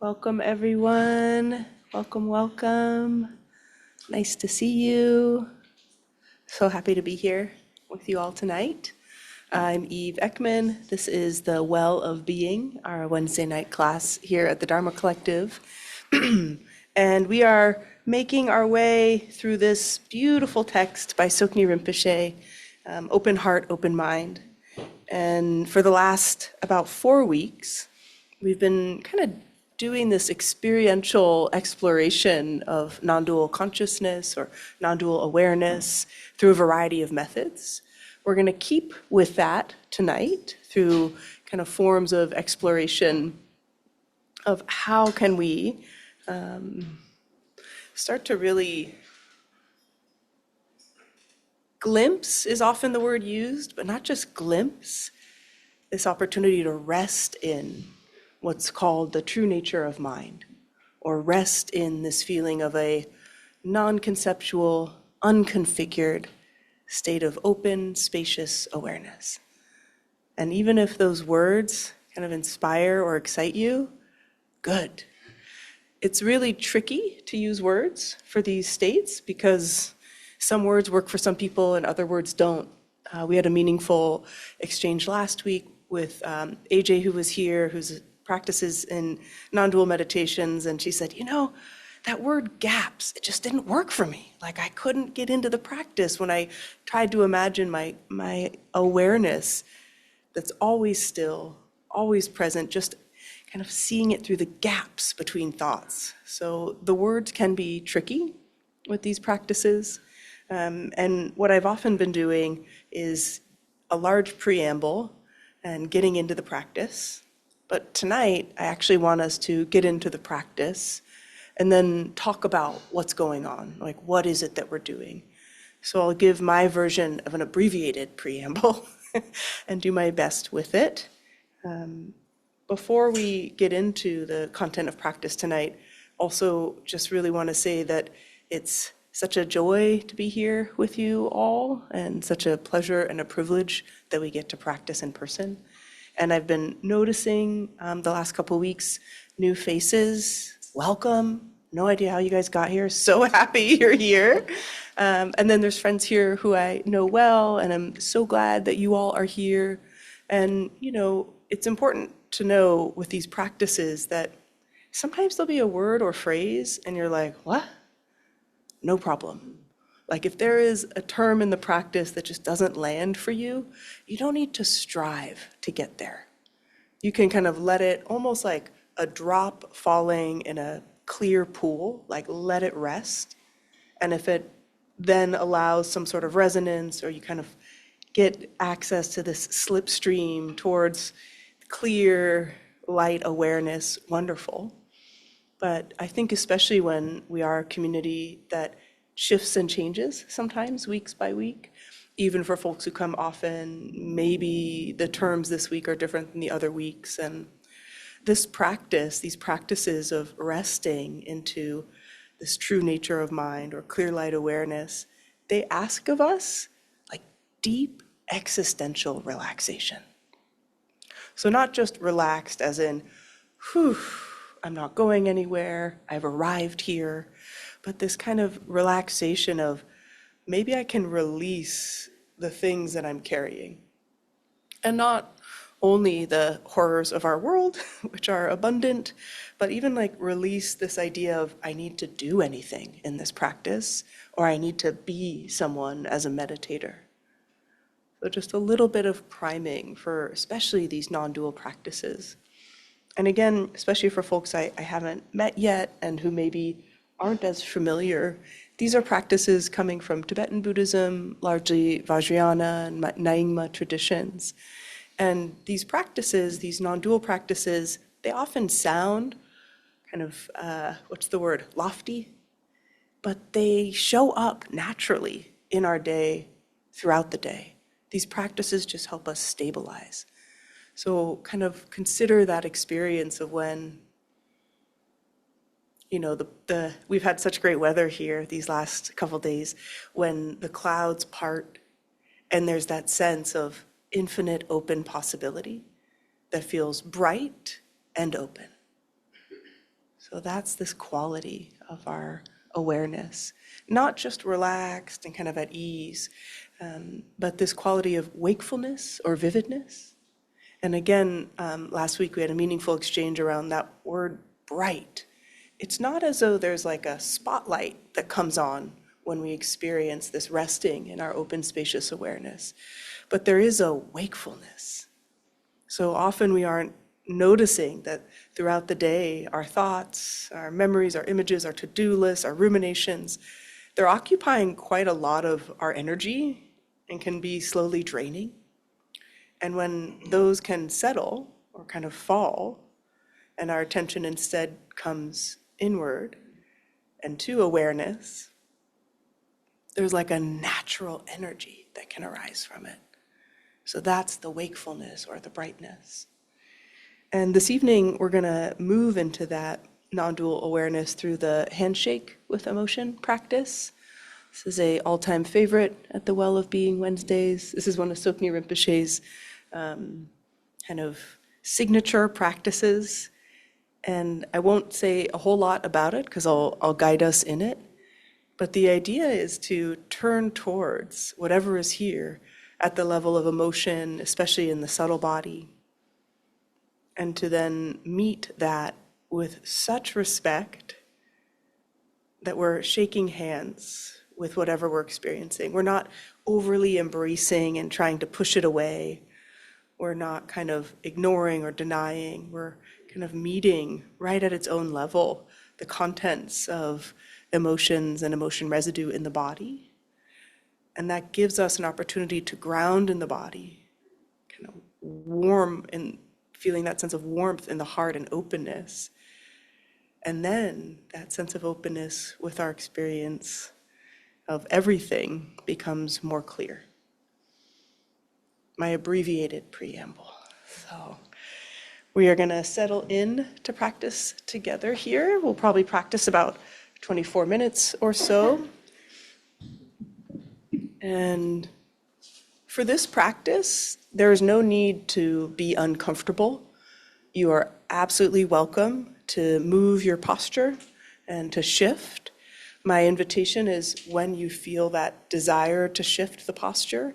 Welcome, everyone. Welcome, welcome. Nice to see you. So happy to be here with you all tonight. I'm Eve Ekman. This is the Well of Being, our Wednesday night class here at the Dharma Collective. And we are making our way through this beautiful text by Tsoknyi Rinpoche, Open Heart, Open Mind. And for the last about 4 weeks, we've been kind of doing this experiential exploration of non-dual consciousness or non-dual awareness through a variety of methods. We're going to keep with that tonight through kind of forms of exploration of how can we start to really glimpse is often the word used, but not just glimpse, this opportunity to rest in what's called the true nature of mind, or rest in this feeling of a non-conceptual, unconfigured state of open, spacious awareness. And even if those words kind of inspire or excite you, good. It's really tricky to use words for these states because some words work for some people and other words don't. We had a meaningful exchange last week with AJ, who was here, who's practices in non-dual meditations, and she said, that word gaps, it just didn't work for me. Like I couldn't get into the practice when I tried to imagine my awareness that's always still, always present, just kind of seeing it through the gaps between thoughts. So the words can be tricky with these practices. And what I've often been doing is a large preamble and getting into the practice. But tonight, I actually want us to get into the practice and then talk about what's going on, like what is it that we're doing. So I'll give my version of an abbreviated preamble and do my best with it. Before we get into the content of practice tonight, also just really want to say that it's such a joy to be here with you all and such a pleasure and a privilege that we get to practice in person. And I've been noticing the last couple of weeks, new faces. Welcome. No idea how you guys got here. So happy you're here. And then there's friends here who I know well, and I'm so glad that you all are here. And, it's important to know with these practices that sometimes there'll be a word or phrase, and you're like, what? No problem. Like if there is a term in the practice that just doesn't land for you, you don't need to strive to get there. You can kind of let it, almost like a drop falling in a clear pool, like let it rest. And if it then allows some sort of resonance, or you kind of get access to this slipstream towards clear, light awareness, wonderful. But I think especially when we are a community that shifts and changes sometimes weeks by week, even for folks who come often, maybe the terms this week are different than the other weeks. And this practice, these practices of resting into this true nature of mind or clear light awareness, they ask of us like deep existential relaxation. So not just relaxed as in, whew, I'm not going anywhere, I've arrived here, but this kind of relaxation of maybe I can release the things that I'm carrying. And not only the horrors of our world, which are abundant, but even like release this idea of I need to do anything in this practice, or I need to be someone as a meditator. So just a little bit of priming for especially these non-dual practices. And again, especially for folks I haven't met yet and who maybe aren't as familiar, these are practices coming from Tibetan Buddhism, largely Vajrayana and Nyingma traditions. And these practices, these non-dual practices, they often sound kind of, lofty, but they show up naturally in our day, throughout the day. These practices just help us stabilize. So kind of consider that experience of when, we've had such great weather here these last couple days, when the clouds part and there's that sense of infinite open possibility that feels bright and open. So that's this quality of our awareness, not just relaxed and kind of at ease, but this quality of wakefulness or vividness. And again, last week we had a meaningful exchange around that word bright. It's not as though there's like a spotlight that comes on when we experience this resting in our open, spacious awareness, but there is a wakefulness. So often we aren't noticing that throughout the day, our thoughts, our memories, our images, our to-do lists, our ruminations, they're occupying quite a lot of our energy and can be slowly draining. And when those can settle or kind of fall, and our attention instead comes inward and to awareness, there's like a natural energy that can arise from it. So that's the wakefulness or the brightness. And this evening, we're going to move into that non-dual awareness through the Handshake with Emotion practice. This is an all-time favorite at the Well of Being Wednesdays. This is one of Tsoknyi Rinpoche's kind of signature practices. And I won't say a whole lot about it because I'll guide us in it. But the idea is to turn towards whatever is here at the level of emotion, especially in the subtle body, and to then meet that with such respect that we're shaking hands with whatever we're experiencing. We're not overly embracing and trying to push it away. We're not kind of ignoring or denying. We're kind of meeting right at its own level the contents of emotions and emotion residue in the body. And that gives us an opportunity to ground in the body, kind of warm and feeling that sense of warmth in the heart and openness. And then that sense of openness with our experience of everything becomes more clear. My abbreviated preamble. So we are going to settle in to practice together here. We'll probably practice about 24 minutes or so. And for this practice, there is no need to be uncomfortable. You are absolutely welcome to move your posture and to shift. My invitation is when you feel that desire to shift the posture,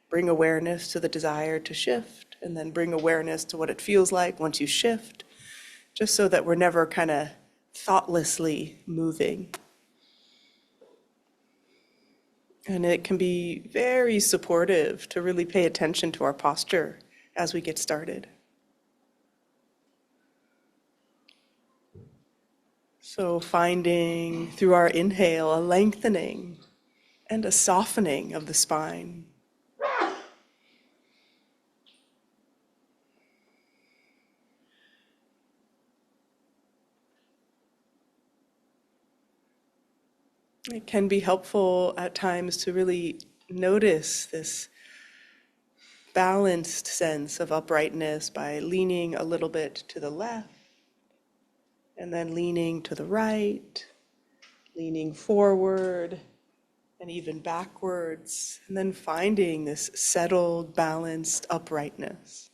bring awareness to the desire to shift, and then bring awareness to what it feels like once you shift, just so that we're never kind of thoughtlessly moving. And it can be very supportive to really pay attention to our posture as we get started. So finding through our inhale a lengthening and a softening of the spine. It can be helpful at times to really notice this balanced sense of uprightness by leaning a little bit to the left and then leaning to the right, leaning forward and even backwards, and then finding this settled, balanced uprightness.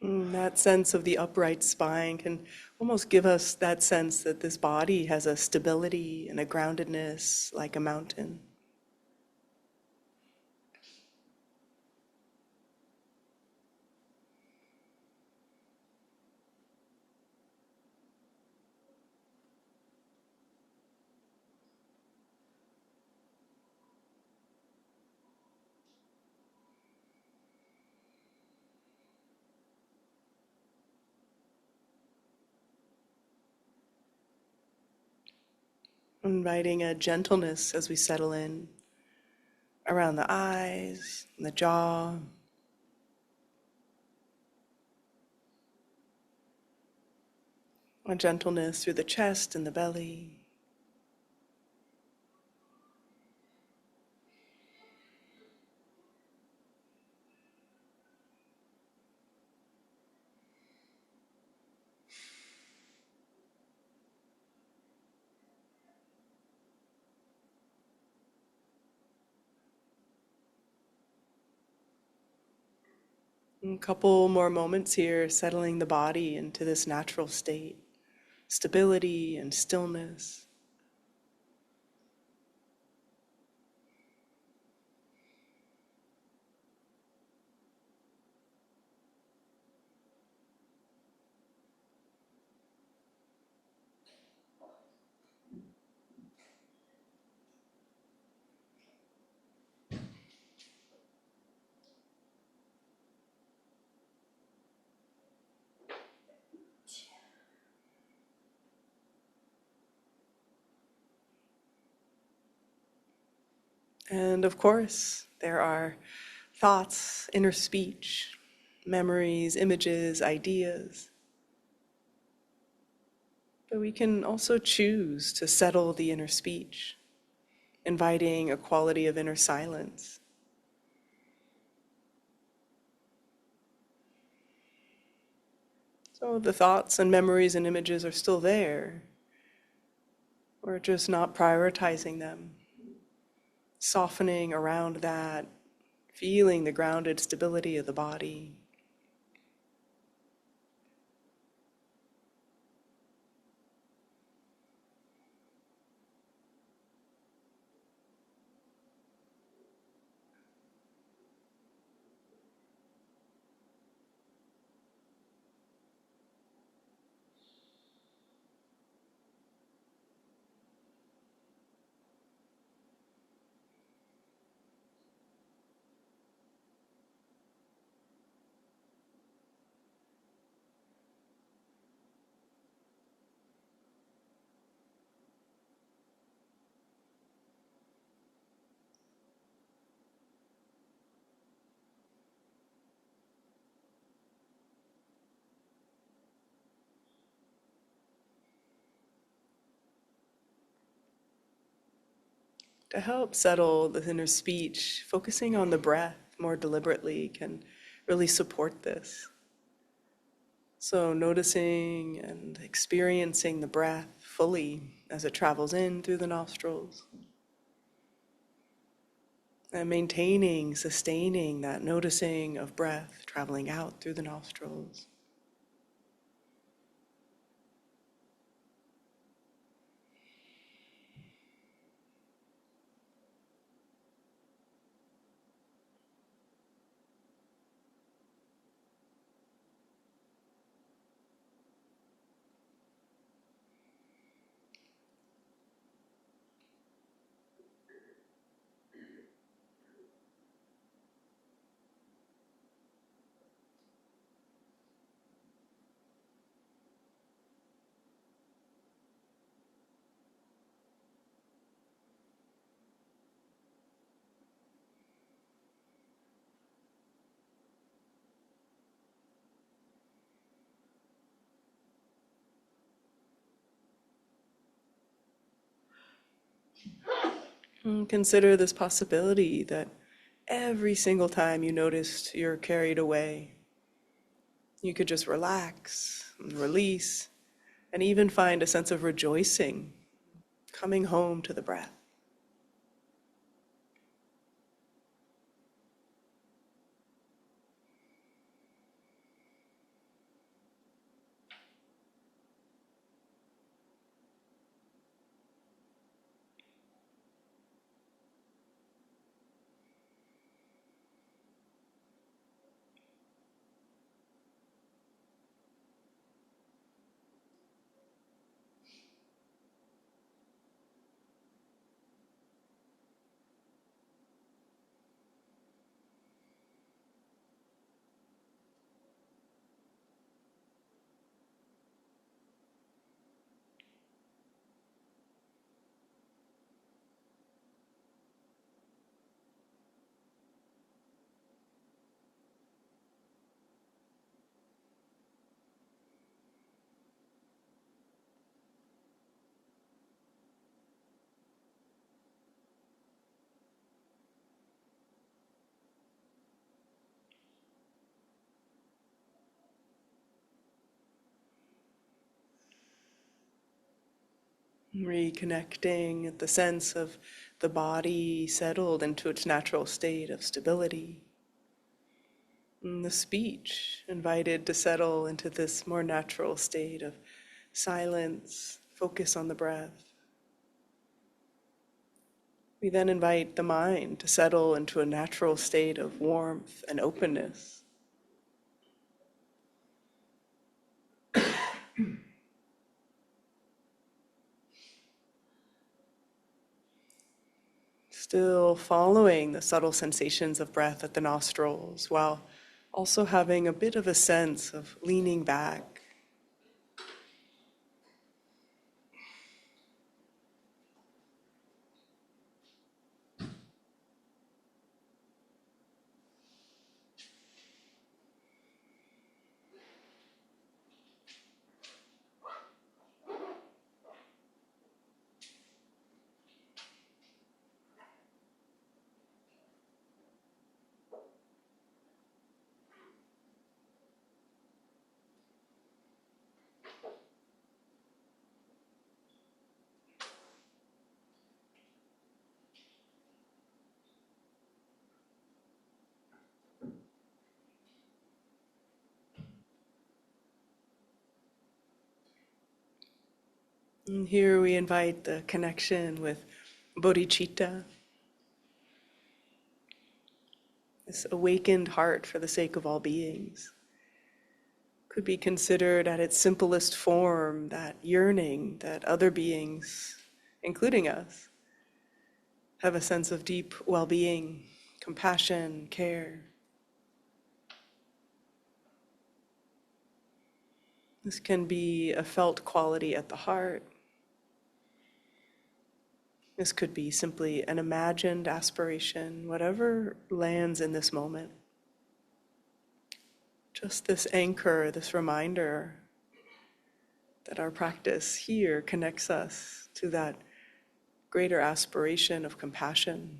That sense of the upright spine can almost give us that sense that this body has a stability and a groundedness like a mountain. Inviting a gentleness as we settle in around the eyes and the jaw. A gentleness through the chest and the belly. A couple more moments here, settling the body into this natural state, stability and stillness. And of course, there are thoughts, inner speech, memories, images, ideas. But we can also choose to settle the inner speech, inviting a quality of inner silence. So the thoughts and memories and images are still there. We're just not prioritizing them, softening around that, feeling the grounded stability of the body. To help settle the inner speech, focusing on the breath more deliberately can really support this. So noticing and experiencing the breath fully as it travels in through the nostrils. And maintaining, sustaining that noticing of breath traveling out through the nostrils. And consider this possibility that every single time you notice you're carried away, you could just relax and release and even find a sense of rejoicing coming home to the breath. Reconnecting the sense of the body settled into its natural state of stability. And the speech invited to settle into this more natural state of silence, focus on the breath. We then invite the mind to settle into a natural state of warmth and openness. Still following the subtle sensations of breath at the nostrils while also having a bit of a sense of leaning back. And here we invite the connection with bodhicitta, this awakened heart for the sake of all beings. Could be considered at its simplest form that yearning that other beings, including us, have a sense of deep well-being, compassion, care. This can be a felt quality at the heart. This could be simply an imagined aspiration, whatever lands in this moment. Just this anchor, this reminder that our practice here connects us to that greater aspiration of compassion.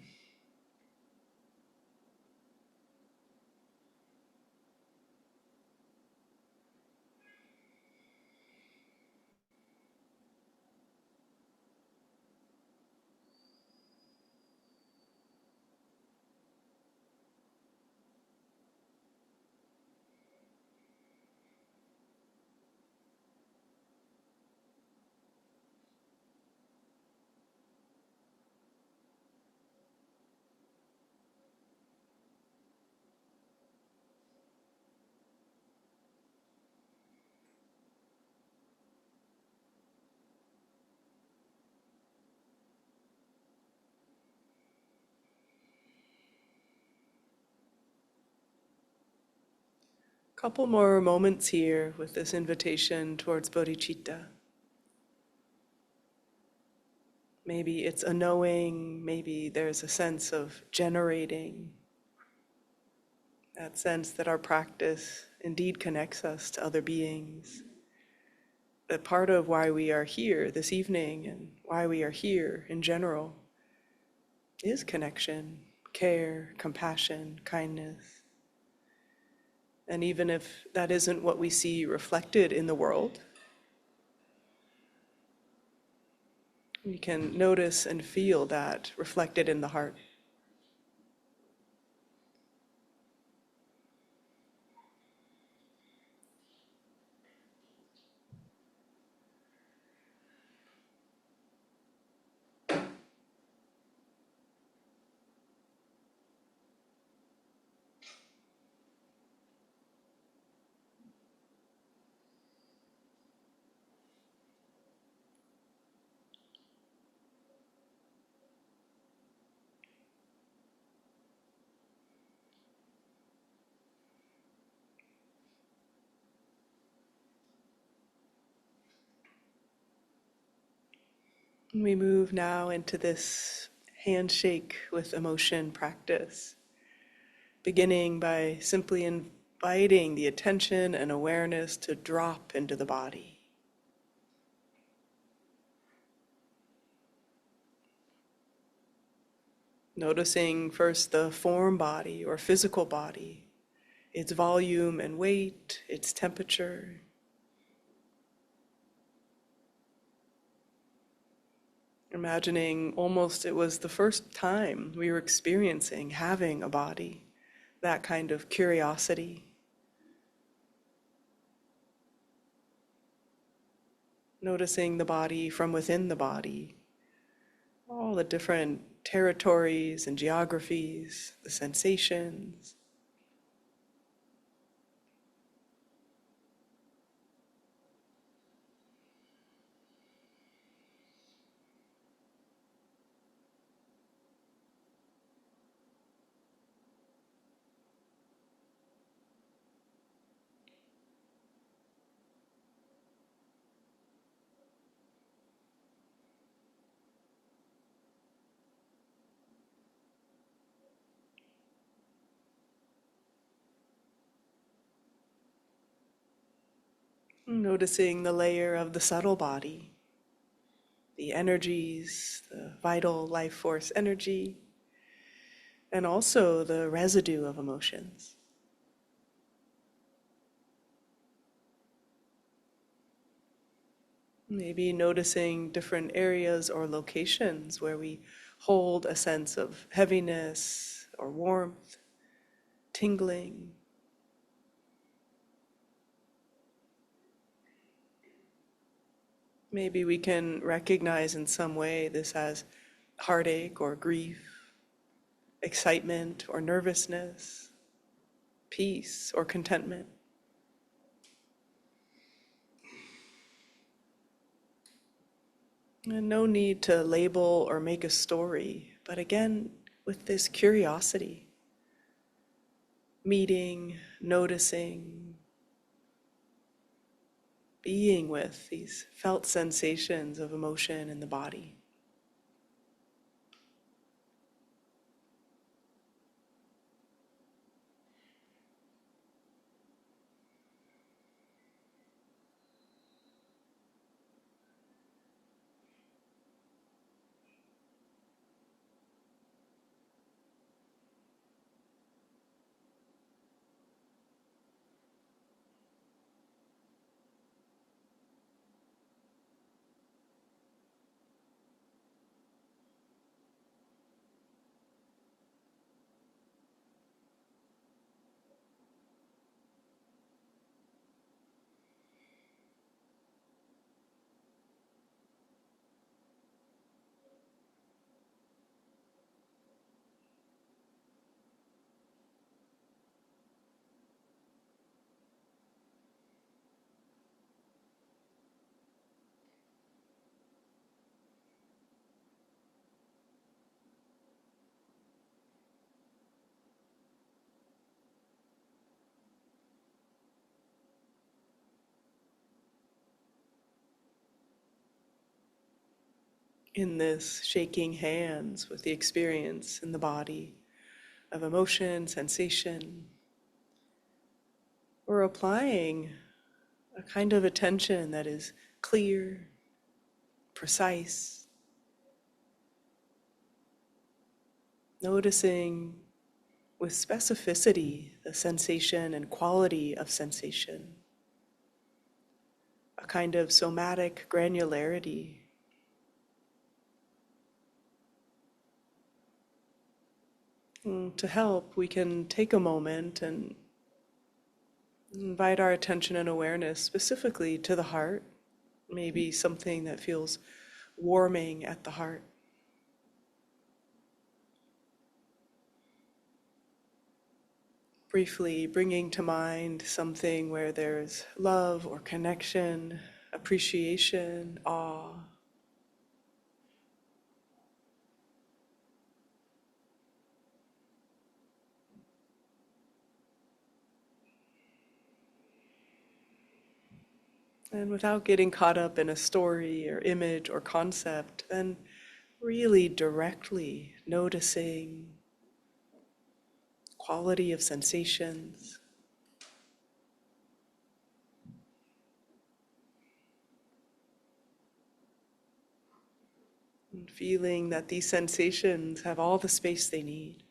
Couple more moments here with this invitation towards bodhicitta. Maybe it's a knowing, maybe there's a sense of generating, that sense that our practice indeed connects us to other beings. That part of why we are here this evening and why we are here in general is connection, care, compassion, kindness. And even if that isn't what we see reflected in the world, we can notice and feel that reflected in the heart. We move now into this handshake with emotion practice, beginning by simply inviting the attention and awareness to drop into the body. Noticing first the form body or physical body, its volume and weight, its temperature. Imagining almost it was the first time we were experiencing having a body, that kind of curiosity. Noticing the body from within the body, all the different territories and geographies, the sensations. Noticing the layer of the subtle body, the energies, the vital life force energy, and also the residue of emotions. Maybe noticing different areas or locations where we hold a sense of heaviness or warmth, tingling. Maybe we can recognize in some way this as heartache or grief, excitement or nervousness, peace or contentment. And no need to label or make a story, but again, with this curiosity, meeting, noticing, being with these felt sensations of emotion in the body. In this shaking hands with the experience in the body of emotion, sensation, we're applying a kind of attention that is clear, precise, noticing with specificity the sensation and quality of sensation, a kind of somatic granularity. To help, we can take a moment and invite our attention and awareness specifically to the heart, maybe something that feels warming at the heart. Briefly bringing to mind something where there's love or connection, appreciation, awe. And without getting caught up in a story or image or concept, then really directly noticing quality of sensations, and feeling that these sensations have all the space they need.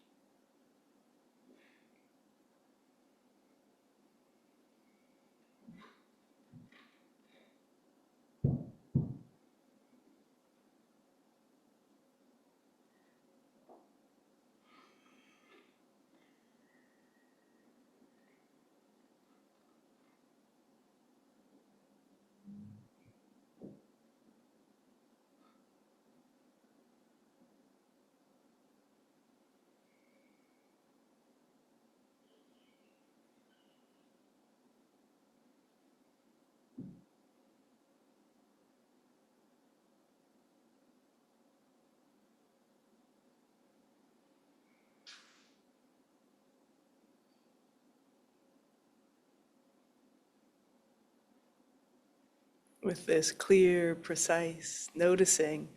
With this clear, precise noticing,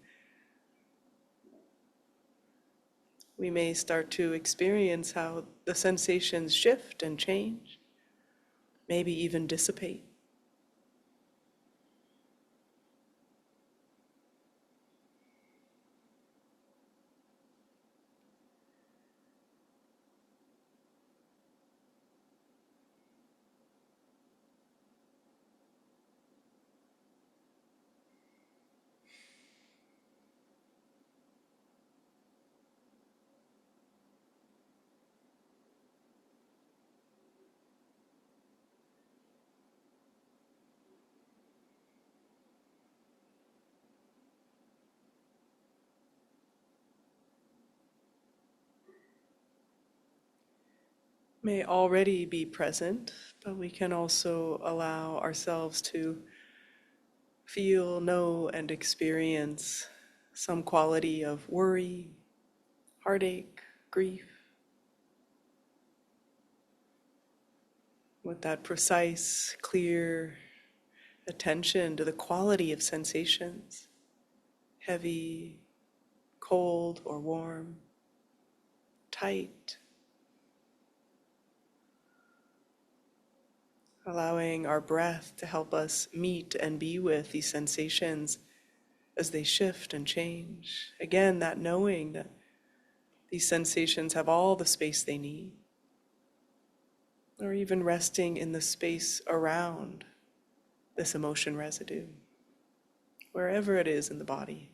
we may start to experience how the sensations shift and change, maybe even dissipate. May already be present, but we can also allow ourselves to feel, know, and experience some quality of worry, heartache, grief, with that precise, clear attention to the quality of sensations, heavy, cold or warm, tight, allowing our breath to help us meet and be with these sensations as they shift and change. Again, that knowing that these sensations have all the space they need, or even resting in the space around this emotion residue, wherever it is in the body.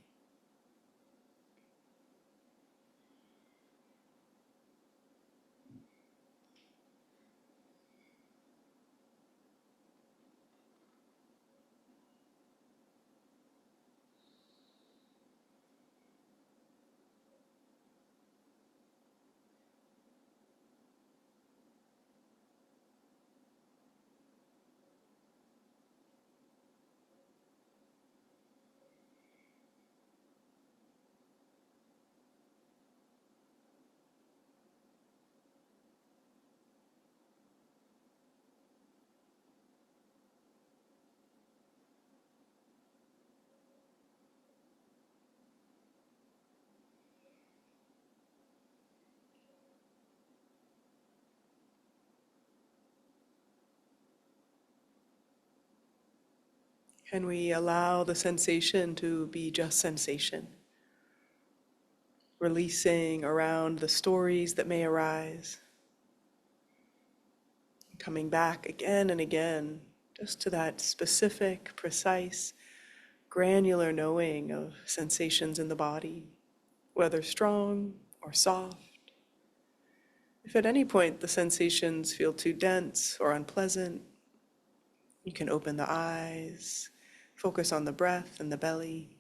Can we allow the sensation to be just sensation, releasing around the stories that may arise, coming back again and again, just to that specific, precise, granular knowing of sensations in the body, whether strong or soft. If at any point the sensations feel too dense or unpleasant, you can open the eyes, focus on the breath and the belly.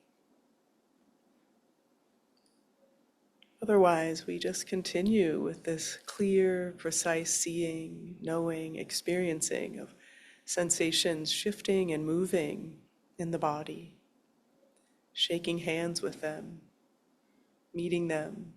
Otherwise, we just continue with this clear, precise seeing, knowing, experiencing of sensations shifting and moving in the body, shaking hands with them, meeting them.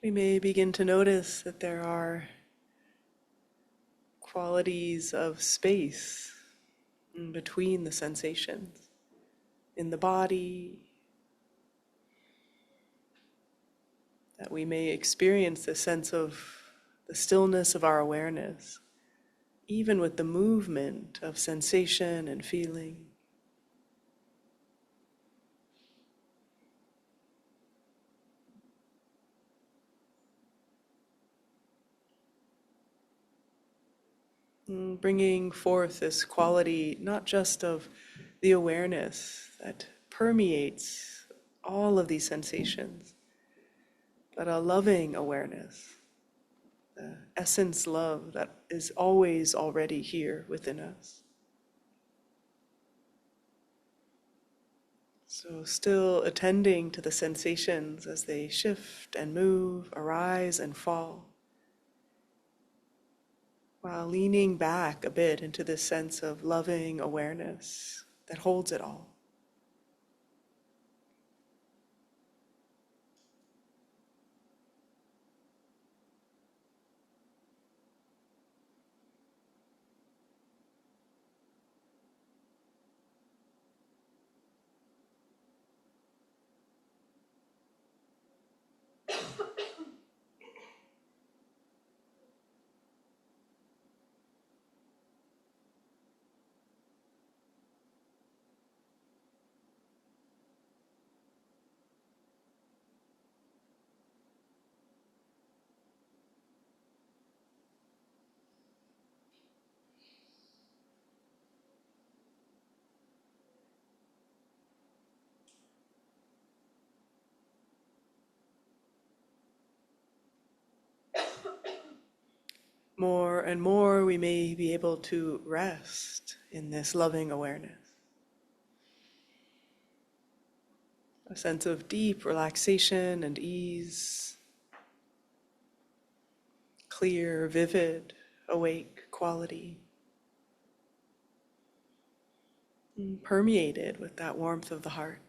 We may begin to notice that there are qualities of space in between the sensations in the body, that we may experience the sense of the stillness of our awareness, even with the movement of sensation and feeling. Bringing forth this quality, not just of the awareness that permeates all of these sensations, but a loving awareness, the essence love that is always already here within us. So still attending to the sensations as they shift and move, arise and fall, while leaning back a bit into this sense of loving awareness that holds it all. More and more, we may be able to rest in this loving awareness. A sense of deep relaxation and ease, clear, vivid, awake quality, permeated with that warmth of the heart.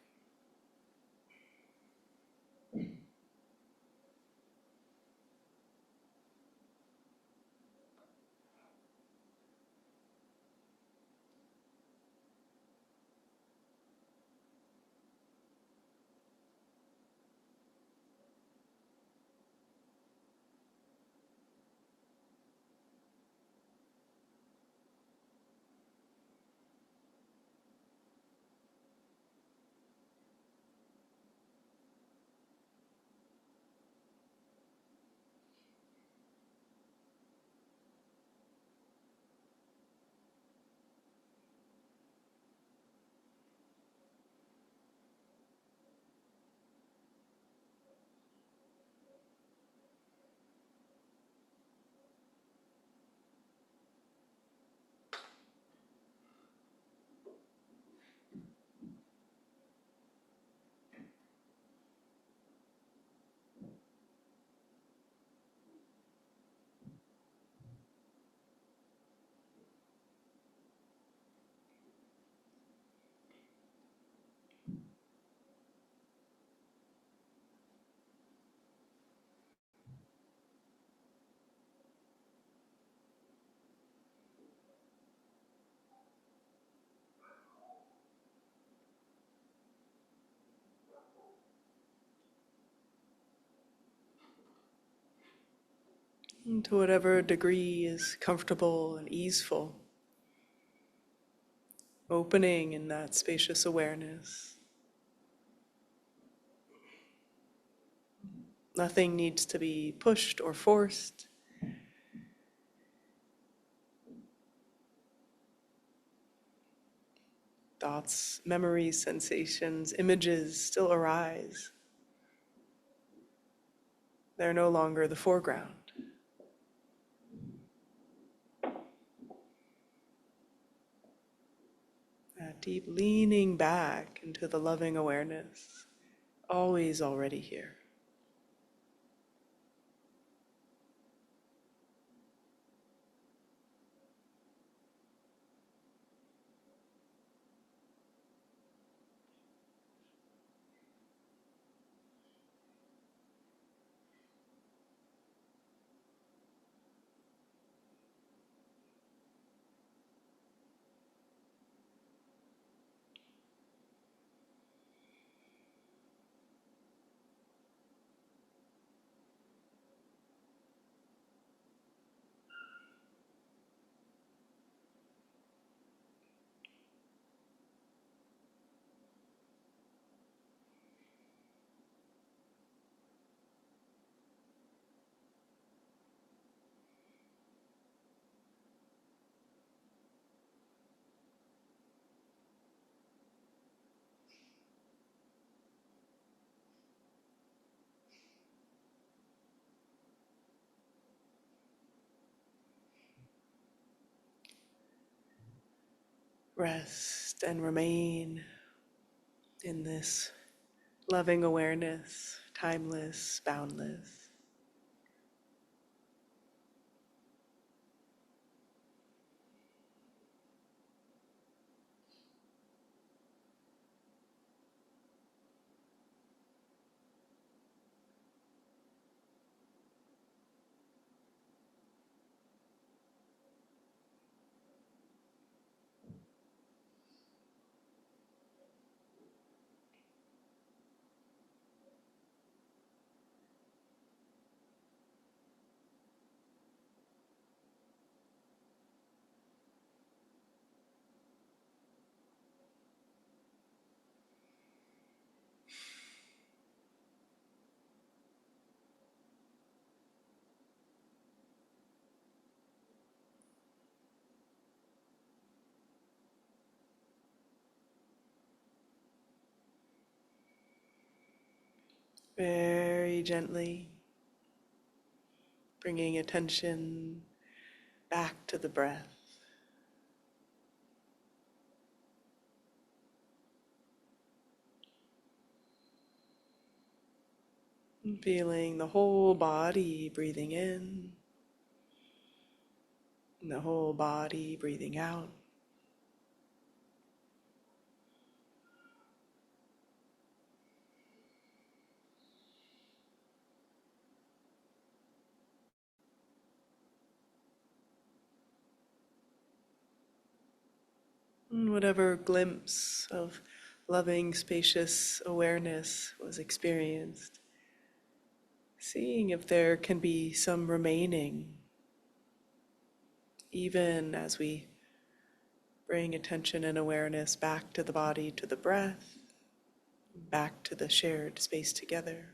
And to whatever degree is comfortable and easeful, opening in that spacious awareness. Nothing needs to be pushed or forced. Thoughts, memories, sensations, images still arise. They're no longer the foreground. That deep leaning back into the loving awareness, always already here. Rest and remain in this loving awareness, timeless, boundless. Very gently bringing attention back to the breath. Feeling the whole body breathing in, and the whole body breathing out. And whatever glimpse of loving, spacious awareness was experienced, seeing if there can be some remaining, even as we bring attention and awareness back to the body, to the breath, back to the shared space together.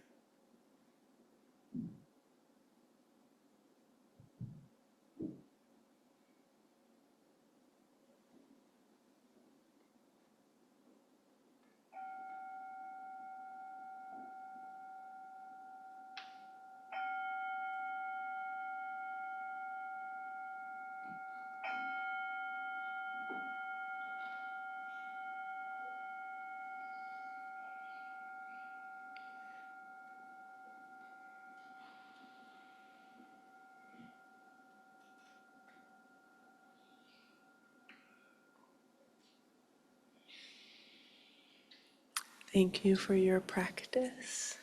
Thank you for your practice.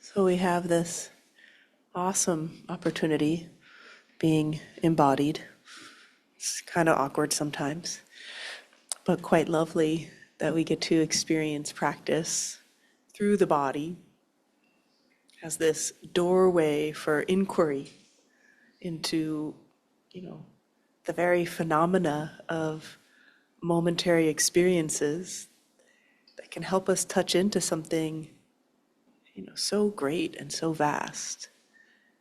So we have this awesome opportunity being embodied. It's kind of awkward sometimes, but quite lovely that we get to experience practice through the body as this doorway for inquiry into, the very phenomena of momentary experiences that can help us touch into something, so great and so vast.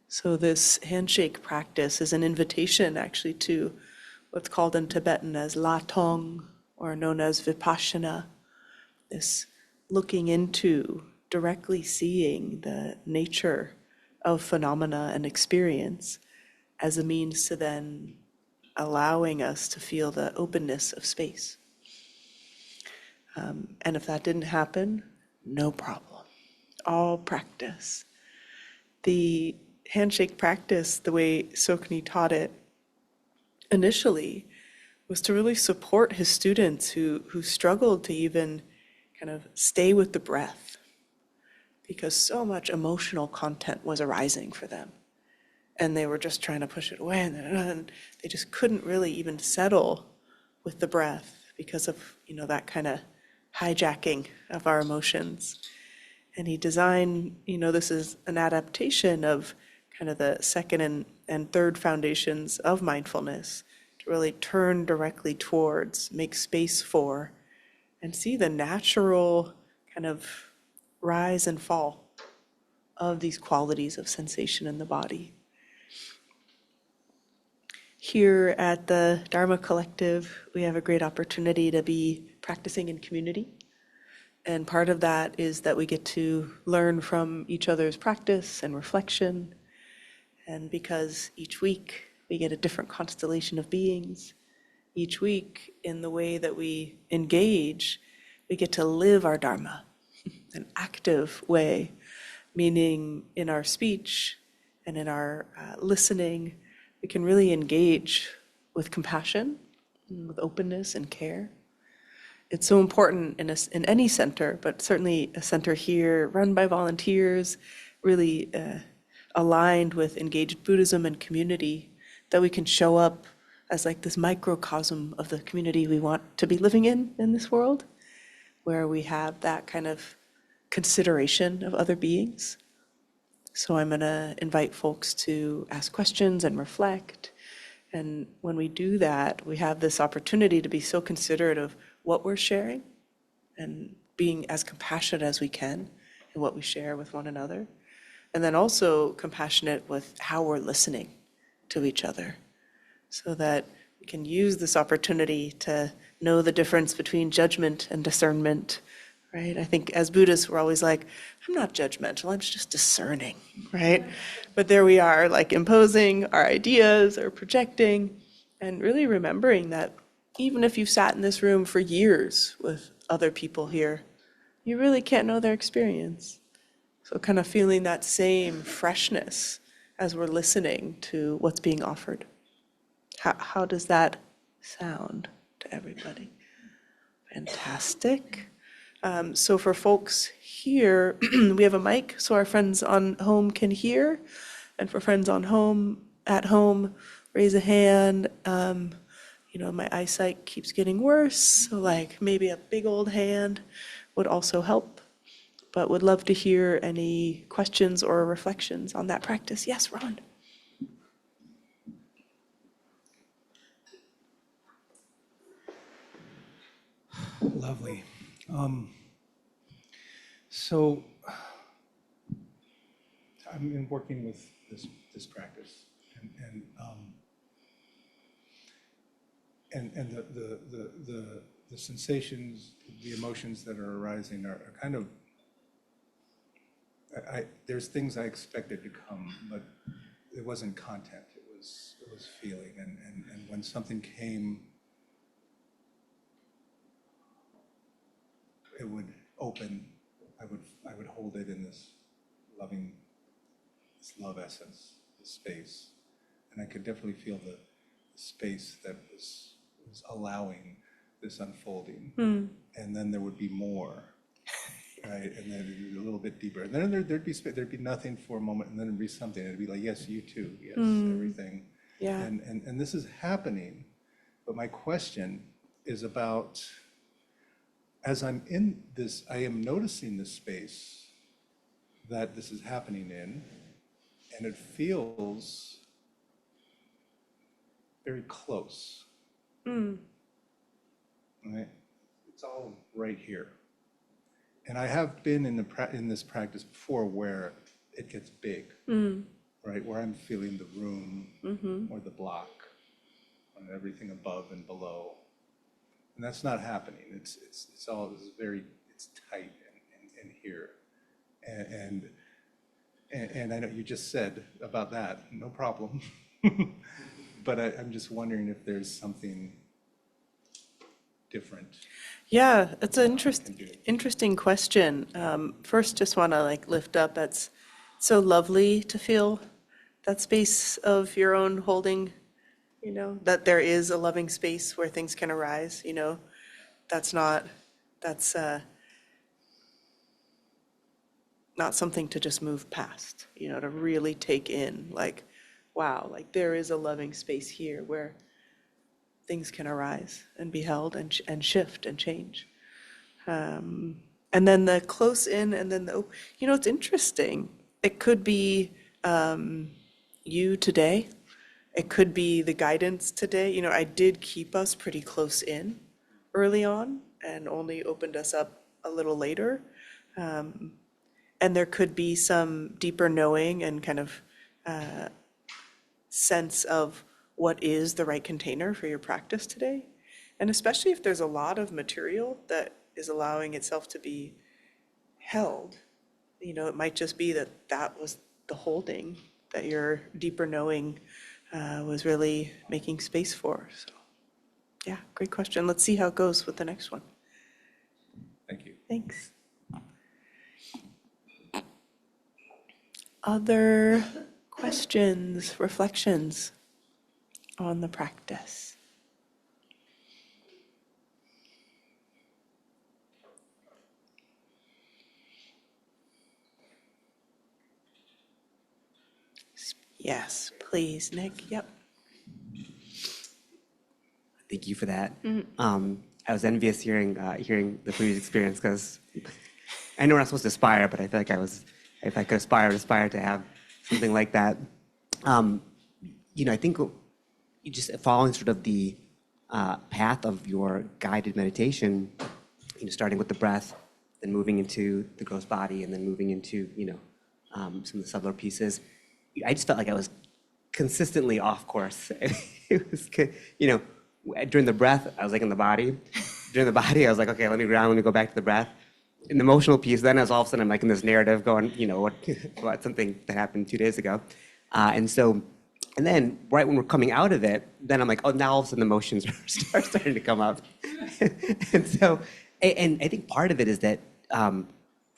So this handshake practice is an invitation actually to what's called in Tibetan as La Tong, or known as Vipassana, this looking into, directly seeing the nature of phenomena and experience as a means to then allowing us to feel the openness of space. And if that didn't happen, no problem. All practice. The handshake practice, the way Tsoknyi taught it initially, was to really support his students who struggled to even kind of stay with the breath because so much emotional content was arising for them. And they were just trying to push it away, and they just couldn't really even settle with the breath because of, that kind of hijacking of our emotions. And he designed, this is an adaptation of kind of the second and third foundations of mindfulness to really turn directly towards, make space for, and see the natural kind of rise and fall of these qualities of sensation in the body. Here at the Dharma Collective, we have a great opportunity to be practicing in community. And part of that is that we get to learn from each other's practice and reflection. And because each week we get a different constellation of beings, each week in the way that we engage, we get to live our Dharma, an active way, meaning in our speech and in our listening, we can really engage with compassion, with openness and care. It's so important in any center, but certainly a center here run by volunteers, really aligned with engaged Buddhism and community, that we can show up as like this microcosm of the community we want to be living in this world, where we have that kind of consideration of other beings. So I'm going to invite folks to ask questions and reflect. And when we do that, we have this opportunity to be so considerate of what we're sharing and being as compassionate as we can in what we share with one another. And then also compassionate with how we're listening to each other, so that we can use this opportunity to know the difference between judgment and discernment, right? I think as Buddhists, we're always like, I'm not judgmental, I'm just discerning, right? But there we are, like imposing our ideas or projecting, and really remembering that even if you've sat in this room for years with other people here, you really can't know their experience. So kind of feeling that same freshness as we're listening to what's being offered. How does that sound to everybody? Fantastic. So for folks here, we have a mic so our friends on home can hear. And for friends at home, raise a hand. My eyesight keeps getting worse, so like maybe a big old hand would also help. But would love to hear any questions or reflections on that practice. Yes, Ron. Lovely. So I've been working with this practice, and the sensations, the emotions that are arising are kind of. There's things I expected to come, but it wasn't content. It was feeling, and when something came, it would open. I would hold it in this love essence, this space, and I could definitely feel the space that was allowing this unfolding. And then there would be more, right? And then it'd be a little bit deeper. And then there'd be nothing for a moment, and then there'd be something. It'd be like, yes, you too, yes, everything. Yeah. And this is happening, but my question is about, as I'm in this, I am noticing this space that this is happening in, and it feels very close. Right? It's all right here. And I have been in this practice before where it gets big, right? Where I'm feeling the room or the block, and everything above and below. And that's not happening. It's tight and here. And I know you just said about that, no problem. But I'm just wondering if there's something different. Yeah, it's an interesting question. First, just want to lift up. That's so lovely to feel that space of your own holding. That there is a loving space where things can arise. That's not something to just move past. To really take in. Wow, there is a loving space here where things can arise and be held and shift and change. And then the close in, and then it's interesting. It could be you today. It could be the guidance today. I did keep us pretty close in early on and only opened us up a little later. And there could be some deeper knowing and kind of sense of what is the right container for your practice today. And especially if there's a lot of material that is allowing itself to be held. It might just be that that was the holding that your deeper knowing was really making space for. So, yeah, great question. Let's see how it goes with the next one. Thank you. Thanks. Other questions, reflections on the practice? Yes, please, Nick. Yep. Thank you for that. I was envious hearing the previous experience because I know we're not supposed to aspire, but I feel like if I could aspire, I'd aspire to have something like that. I think you just following sort of the path of your guided meditation, starting with the breath, then moving into the gross body, and then moving into some of the subtler pieces. I just felt like I was consistently off course. It was, during the breath, I was like in the body. During the body, I was like, okay, let me ground, let me go back to the breath. In the emotional piece, then as all of a sudden I'm like in this narrative going, what something that happened 2 days ago. And then right when we're coming out of it, then I'm like, oh, now all of a sudden the emotions are starting to come up. and I think part of it is that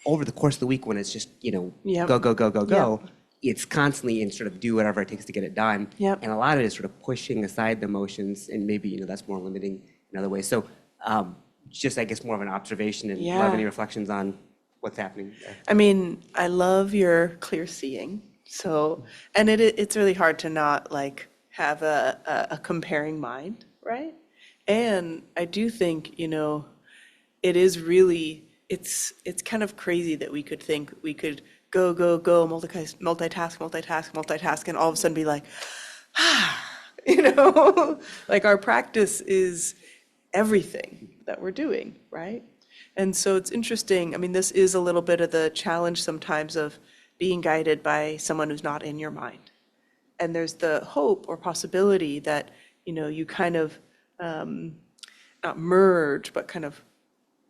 over the course of the week when it's just, Yep. go, Yep. it's constantly in sort of do whatever it takes to get it done. Yep. And a lot of it is sort of pushing aside the emotions, and maybe, that's more limiting in other ways. So just, I guess, more of an observation, and Yeah. love any reflections on what's happening there. I mean, I love your clear seeing. So, and it's really hard to not like have a comparing mind, right? And I do think, it is really, it's kind of crazy that we could think we could go, multitask, and all of a sudden be like, like our practice is everything that we're doing, right? And so it's interesting. I mean, this is a little bit of the challenge sometimes of being guided by someone who's not in your mind. And there's the hope or possibility that, you kind of not merge, but kind of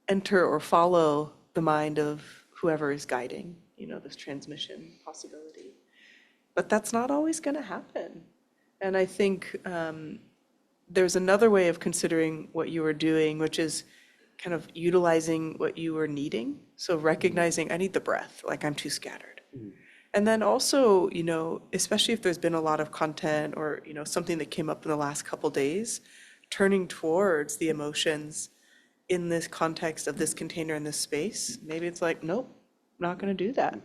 enter or follow the mind of whoever is guiding, this transmission possibility. But that's not always going to happen. And I think there's another way of considering what you were doing, which is kind of utilizing what you were needing. So recognizing I need the breath, like I'm too scattered. And then also, especially if there's been a lot of content or, something that came up in the last couple days, turning towards the emotions in this context of this container in this space. Maybe it's like, nope, not going to do that,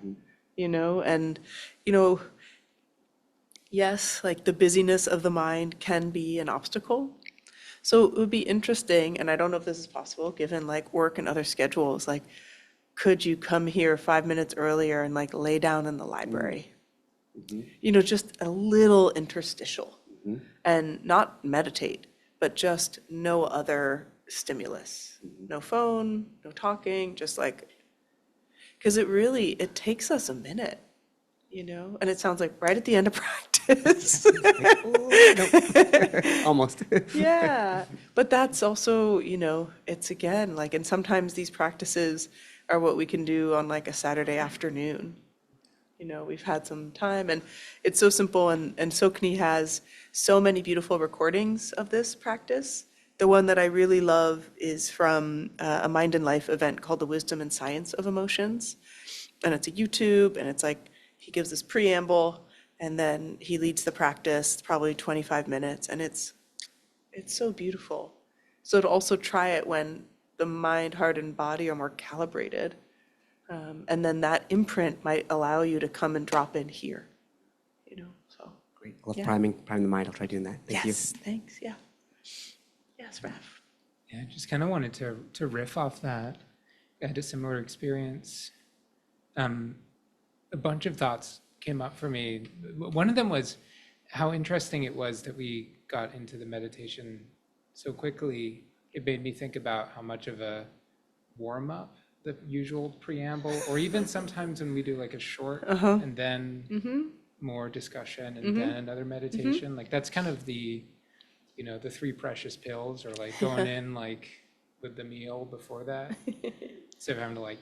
and, yes, like the busyness of the mind can be an obstacle. So it would be interesting, and I don't know if this is possible, given like work and other schedules, like, could you come here 5 minutes earlier and like lay down in the library? Just a little interstitial and not meditate, but just no other stimulus, no phone, no talking, just like, because it takes us a minute, and it sounds like right at the end of practice. Almost. Yeah, but that's also, it's again, like, and sometimes these practices are what we can do on like a Saturday afternoon. We've had some time and it's so simple, and Tsoknyi has so many beautiful recordings of this practice. The one that I really love is from a Mind and Life event called The Wisdom and Science of Emotions. And it's a YouTube, and it's like, he gives this preamble, and then he leads the practice, probably 25 minutes, and it's so beautiful. So to also try it when the mind, heart, and body are more calibrated. And then that imprint might allow you to come and drop in here, so. Great. I love Yeah. priming the mind. I'll try doing that. Thank you. Yes, thanks, yeah. Yes, Raf. Yeah, I just kind of wanted to riff off that. I had a similar experience. A bunch of thoughts came up for me. One of them was how interesting it was that we got into the meditation so quickly. It made me think about how much of a warm-up the usual preamble, or even sometimes when we do like a short and then more discussion and then another meditation, like that's kind of the, the three precious pills, or like going in like with the meal before that, instead of having to like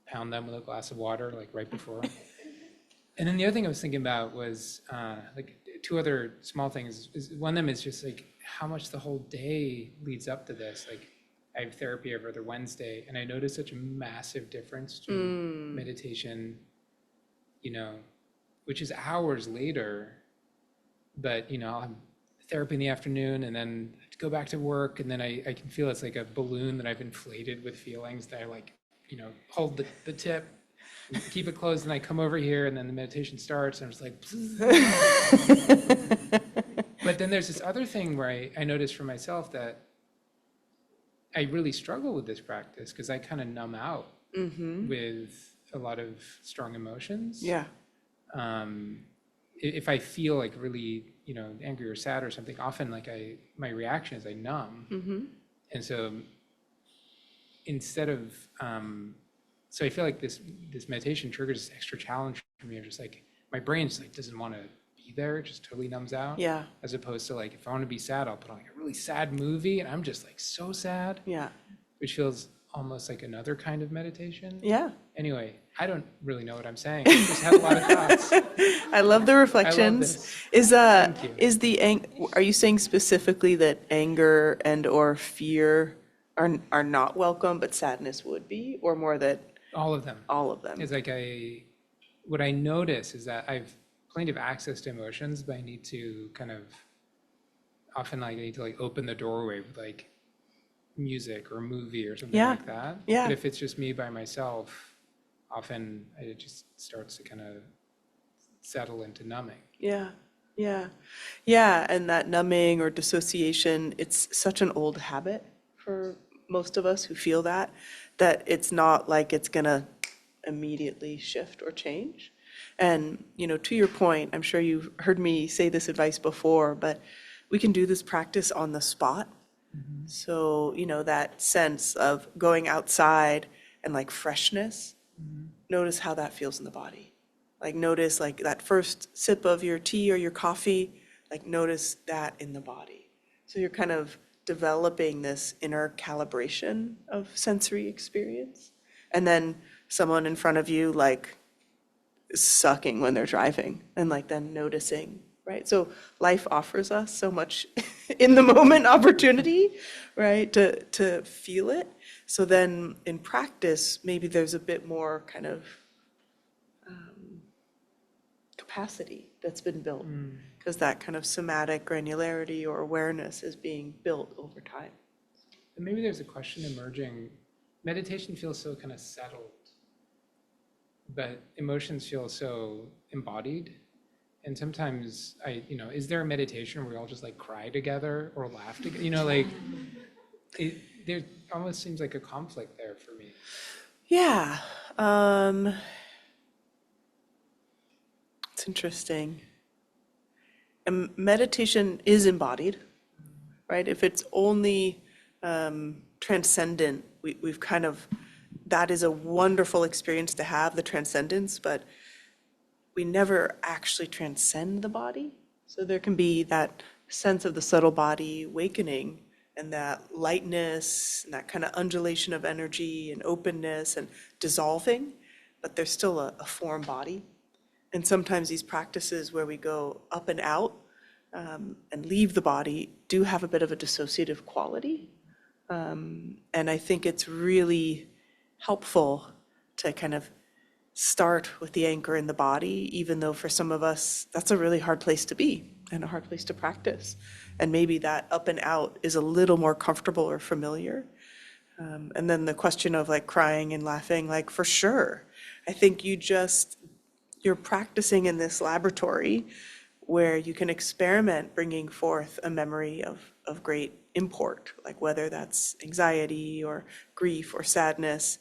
pound them with a glass of water like right before. And then the other thing I was thinking about was like two other small things. One of them is just like how much the whole day leads up to this. Like I have therapy every other Wednesday, and I notice such a massive difference between meditation, you know, which is hours later, but, you know, I'll have therapy in the afternoon and then go back to work, and then I can feel it's like a balloon that I've inflated with feelings that I like, you know, hold the tip, keep it closed, and I come over here, and then the meditation starts, and I'm just like, but then there's this other thing where I notice for myself that I really struggle with this practice because I kind of numb out with a lot of strong emotions. Yeah. If I feel like really, you know, angry or sad or something, often like my reaction is I numb. And so instead of, so I feel like this meditation triggers this extra challenge for me of just like, my brain just like doesn't want to be there, it just totally numbs out. Yeah. As opposed to like, if I want to be sad, I'll put on like a really sad movie and I'm just like so sad. Yeah. Which feels almost like another kind of meditation. Yeah. Anyway, I don't really know what I'm saying. I just had a lot of thoughts. I love the reflections. this. Thank you. Are you saying specifically that anger and or fear are not welcome, but sadness would be, or more that All of them. all of them? It's like what I notice is that I've plenty of access to emotions, but I need to kind of, often like I need to like open the doorway with like music or a movie or something Yeah. like that. Yeah. But if it's just me by myself, often it just starts to kind of settle into numbing. Yeah. Yeah. Yeah. And that numbing or dissociation, it's such an old habit for most of us who feel that it's not like it's gonna immediately shift or change. And, you know, to your point, I'm sure you've heard me say this advice before, but we can do this practice on the spot. So, you know, that sense of going outside and like freshness, notice how that feels in the body. Like notice like that first sip of your tea or your coffee, like notice that in the body. So you're kind of developing this inner calibration of sensory experience. And then someone in front of you like is sucking when they're driving and like then noticing, right? So life offers us so much in the moment opportunity, right? To feel it. So then in practice, maybe there's a bit more kind of capacity that's been built because that kind of somatic granularity or awareness is being built over time. And maybe there's a question emerging. Meditation feels so kind of settled, but emotions feel so embodied. And sometimes is there a meditation where we all just like cry together or laugh together? You know, like there almost seems like a conflict there for me. Yeah. It's interesting. And meditation is embodied, right? If it's only transcendent, we've kind of, that is a wonderful experience to have, the transcendence, but we never actually transcend the body. So there can be that sense of the subtle body awakening and that lightness and that kind of undulation of energy and openness and dissolving, but there's still a form body. And sometimes these practices where we go up and out and leave the body do have a bit of a dissociative quality. And I think it's really helpful to kind of start with the anchor in the body, even though for some of us, that's a really hard place to be and a hard place to practice. And maybe that up and out is a little more comfortable or familiar. And then the question of like crying and laughing, like for sure, I think you're practicing in this laboratory where you can experiment bringing forth a memory of great import, like whether that's anxiety or grief or sadness,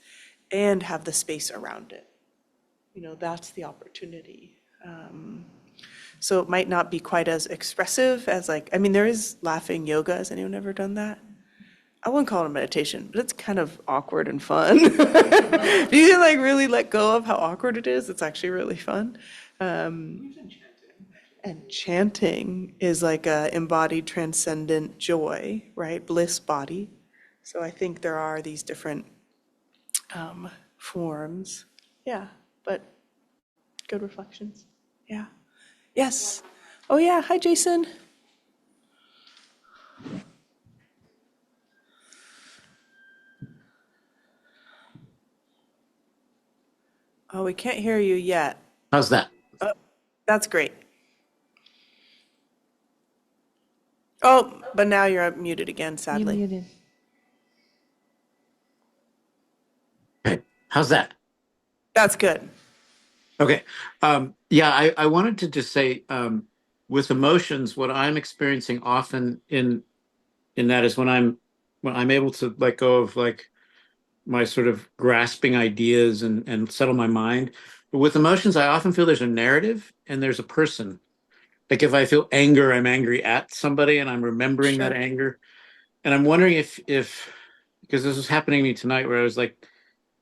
and have the space around it. You know, that's the opportunity. So it might not be quite as expressive as like, I mean, there is laughing yoga. Has anyone ever done that? I wouldn't call it a meditation, but it's kind of awkward and fun. If you can like really let go of how awkward it is, it's actually really fun. And chanting is like a embodied transcendent joy, right? Bliss body. So I think there are these different forms. Yeah, but good reflections. Yeah. Yes. Oh, yeah. Hi, Jason. Oh, we can't hear you yet. How's that? Oh, that's great. Oh, but now you're muted again, You're sadly. muted. Okay. How's that? That's good. Okay. Yeah, I wanted to just say, with emotions, what I'm experiencing often in that is when I'm able to let go of like my sort of grasping ideas and settle my mind. But with emotions, I often feel there's a narrative and there's a person. Like if I feel anger, I'm angry at somebody and I'm remembering that Sure. anger. And I'm wondering if because this was happening to me tonight where I was like,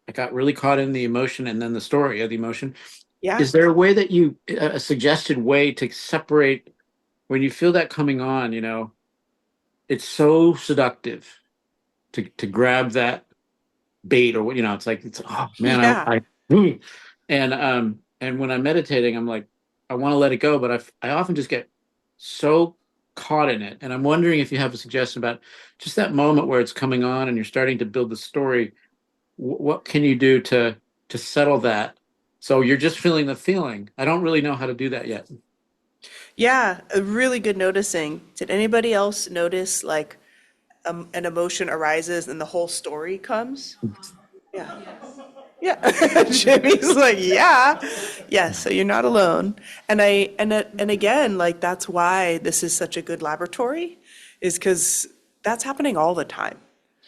I got really caught in the emotion and then the story of the emotion. Yeah. Is there a way that a suggested way to separate when you feel that coming on, it's so seductive to grab that bait or it's like, oh man, Yeah. and when I'm meditating, I'm like, I want to let it go, but I often just get so caught in it. And I'm wondering if you have a suggestion about just that moment where it's coming on and you're starting to build the story. What can you do to settle that? So you're just feeling the feeling. I don't really know how to do that yet. Yeah. A really good noticing. Did anybody else notice like an emotion arises and the whole story comes? Yeah. Yeah. Jimmy's like, yeah. Yeah, so you're not alone. And again, like that's why this is such a good laboratory, is because that's happening all the time.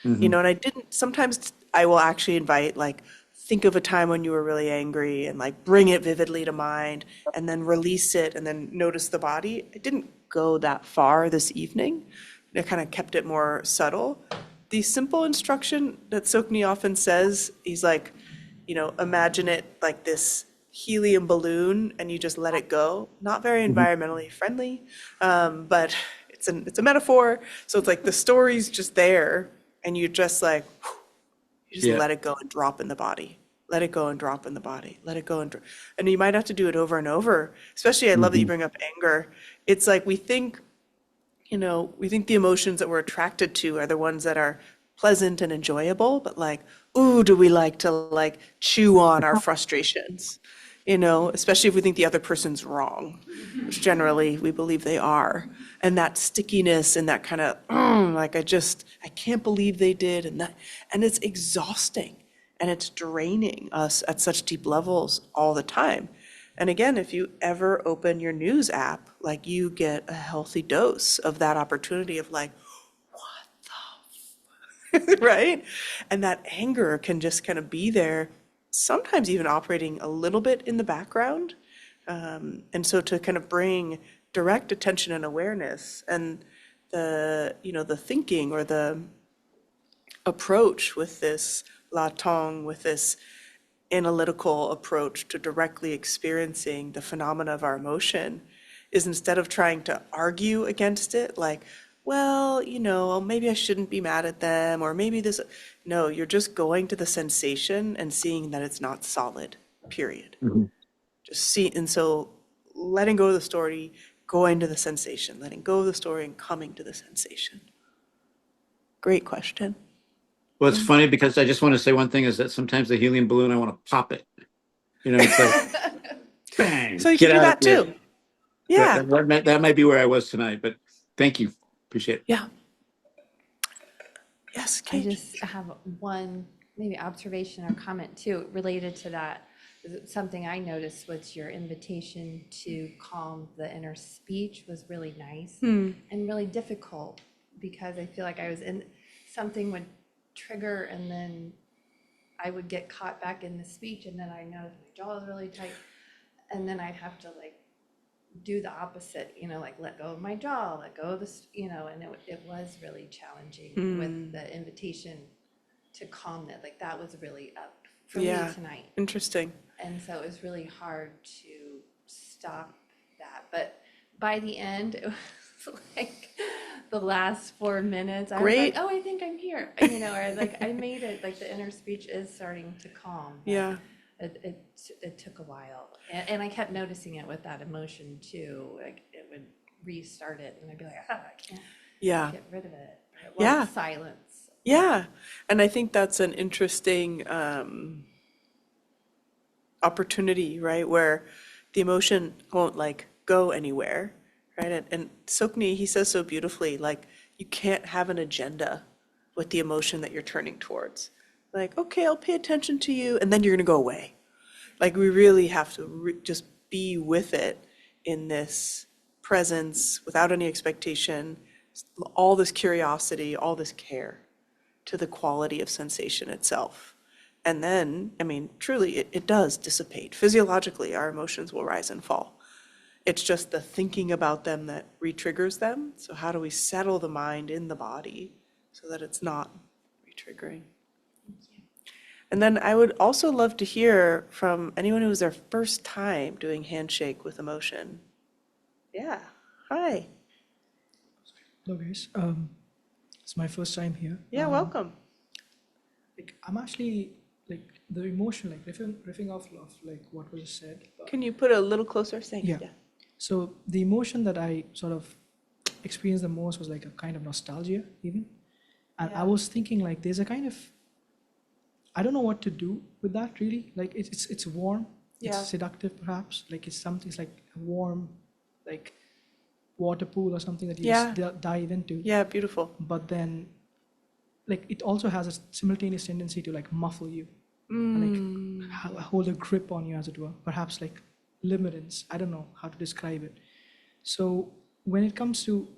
Mm-hmm. And sometimes I will actually invite like, think of a time when you were really angry and like bring it vividly to mind and then release it and then notice the body. I didn't go that far this evening. I kind of kept it more subtle. The simple instruction that Tsoknyi often says, he's like, imagine it like this helium balloon and you just let it go. Not very Mm-hmm. environmentally friendly, but it's a metaphor. So it's like the story's just there and you just like, you just Yeah. let it go and drop in the body. Let it go and drop in the body. Let it go and you might have to do it over and over. Especially, I love that you Mm-hmm. bring up anger. It's like we think the emotions that we're attracted to are the ones that are pleasant and enjoyable, but like, ooh, do we like to like chew on our frustrations? Especially if we think the other person's wrong, which generally we believe they are. And that stickiness and that kind of, like, I can't believe they did. And it's exhausting and it's draining us at such deep levels all the time. And again, if you ever open your news app, like you get a healthy dose of that opportunity of like, right? And that anger can just kind of be there, sometimes even operating a little bit in the background. And so to kind of bring direct attention and awareness and the thinking or the approach with this La Tong, with this analytical approach to directly experiencing the phenomena of our emotion is instead of trying to argue against it, like, well, maybe I shouldn't be mad at them, or maybe this. No, you're just going to the sensation and seeing that it's not solid, period. Mm-hmm. Just see, and so letting go of the story, going to the sensation, letting go of the story and coming to the sensation. Great question. Well, it's funny because I just want to say one thing is that sometimes the helium balloon, I want to pop it. It's like, bang, So you can get do out of that here. too. Yeah, That might be where I was tonight, but thank you. Appreciate it. yeah. Yes, I Kate. just have one maybe observation or comment too related to that. Something I noticed was your invitation to calm the inner speech was really nice and really difficult, because I feel like I was in something would trigger and then I would get caught back in the speech, and then I noticed my jaw is really tight, and then I'd have to like do the opposite, like let go of my jaw, let go of this, and it was really challenging with the invitation to calm that. Like that was really up for me tonight. Interesting. And so it was really hard to stop that. But by the end, it was like the last 4 minutes. I Great. was like, oh, I think I'm here. Or like I made it, like the inner speech is starting to calm. But Yeah. it took a while. And I kept noticing it with that emotion too. Like it would restart it and I'd be like, I can't Yeah. get rid of it. Yeah. Silence. Yeah. And I think that's an interesting opportunity, right? Where the emotion won't like go anywhere, right? And Tsoknyi, he says so beautifully, like you can't have an agenda with the emotion that you're turning towards. Like, okay, I'll pay attention to you, and then you're going to go away. Like we really have to just be with it in this presence without any expectation, all this curiosity, all this care to the quality of sensation itself. And then, I mean, truly, it does dissipate. Physiologically, our emotions will rise and fall. It's just the thinking about them that re-triggers them. So how do we settle the mind in the body so that it's not re-triggering? And then I would also love to hear from anyone who was their first time doing Handshake with Emotion. Yeah, hi. Hello guys, it's my first time here. Yeah, welcome. Like I'm actually like the emotion, like riffing off of like what was said. Can you put a little closer? Thanks. Yeah. So the emotion that I sort of experienced the most was like a kind of nostalgia, even. And I was thinking like there's a kind of, I don't know what to do with that really. Like it's warm, Yeah. it's seductive perhaps. Like it's something, it's like a warm, like water pool or something that you Yeah. just dive into. Yeah, beautiful. But then like it also has a simultaneous tendency to like muffle you and like hold a grip on you, as it were, perhaps like limerence. I don't know how to describe it. So when it comes to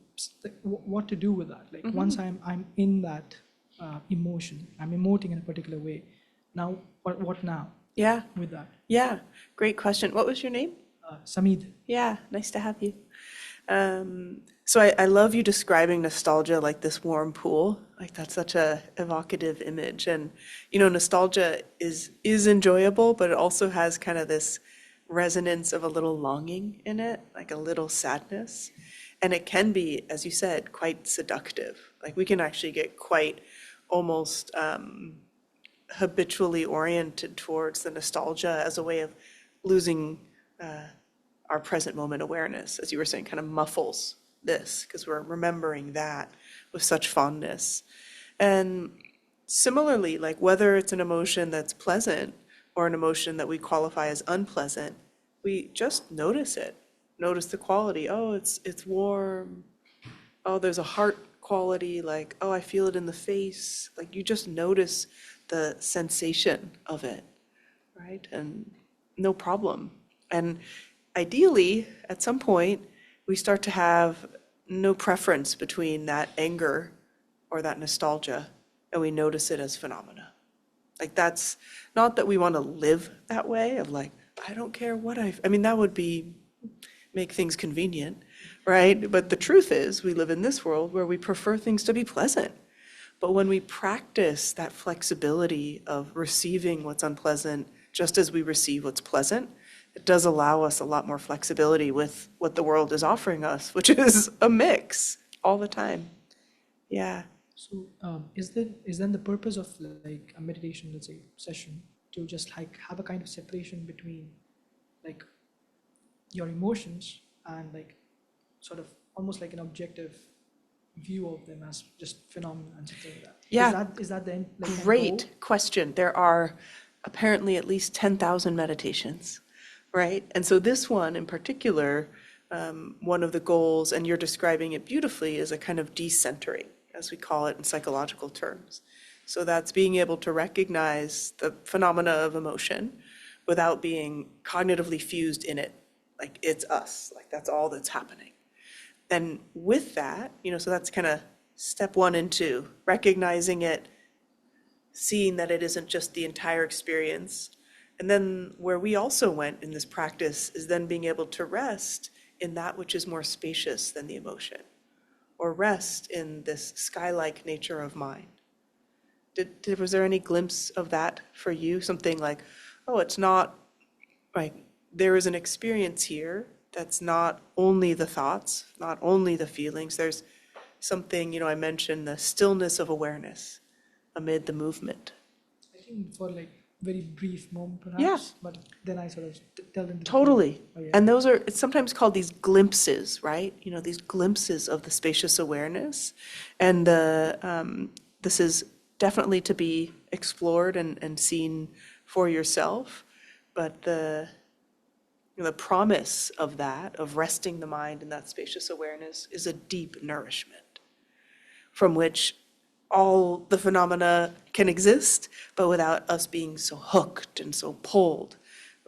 what to do with that, like once I'm in that emotion, I'm emoting in a particular way. Now what now Yeah, with that? yeah. Great question. What was your name? Samid. Yeah, nice to have you. So I love you describing nostalgia like this warm pool. Like that's such a evocative image. And nostalgia is enjoyable, but it also has kind of this resonance of a little longing in it, like a little sadness. And it can be, as you said, quite seductive. Like we can actually get quite almost habitually oriented towards the nostalgia as a way of losing our present moment awareness, as you were saying, kind of muffles this because we're remembering that with such fondness. And similarly, like whether it's an emotion that's pleasant or an emotion that we qualify as unpleasant, we just notice it. Notice the quality. Oh, it's warm. Oh, there's a heart quality, like, oh, I feel it in the face. Like you just notice the sensation of it, right? And no problem. And ideally, at some point, we start to have no preference between that anger or that nostalgia, and we notice it as phenomena. Like that's not that we want to live that way of like, I don't care what I mean, that would make things convenient, right? But the truth is, we live in this world where we prefer things to be pleasant. But when we practice that flexibility of receiving what's unpleasant just as we receive what's pleasant, it does allow us a lot more flexibility with what the world is offering us, which is a mix all the time. Yeah. So is then the purpose of like a meditation, let's say, session to just like have a kind of separation between like your emotions and like sort of almost like an objective view of them as just phenomena and something like that? Yeah. Is that the end? Like, end Great goal? question. There are apparently at least 10,000 meditations, right? And so this one in particular, one of the goals, and you're describing it beautifully, is a kind of decentering, as we call it in psychological terms. So that's being able to recognize the phenomena of emotion without being cognitively fused in it, like it's us, like that's all that's happening. And with that, so that's kind of step 1 and 2, recognizing it, seeing that it isn't just the entire experience. And then where we also went in this practice is then being able to rest in that which is more spacious than the emotion, or rest in this sky-like nature of mind. Was there any glimpse of that for you? Something like, oh, it's not like there is an experience here that's not only the thoughts, not only the feelings. There's something, I mentioned the stillness of awareness amid the movement. I think for like very brief moment perhaps, Yeah. but then I sort of delved into the Totally. flow. Oh, yeah. And those are, it's sometimes called these glimpses, right? These glimpses of the spacious awareness. And this is definitely to be explored and seen for yourself. But the promise of that, of resting the mind in that spacious awareness, is a deep nourishment from which all the phenomena can exist, but without us being so hooked and so pulled,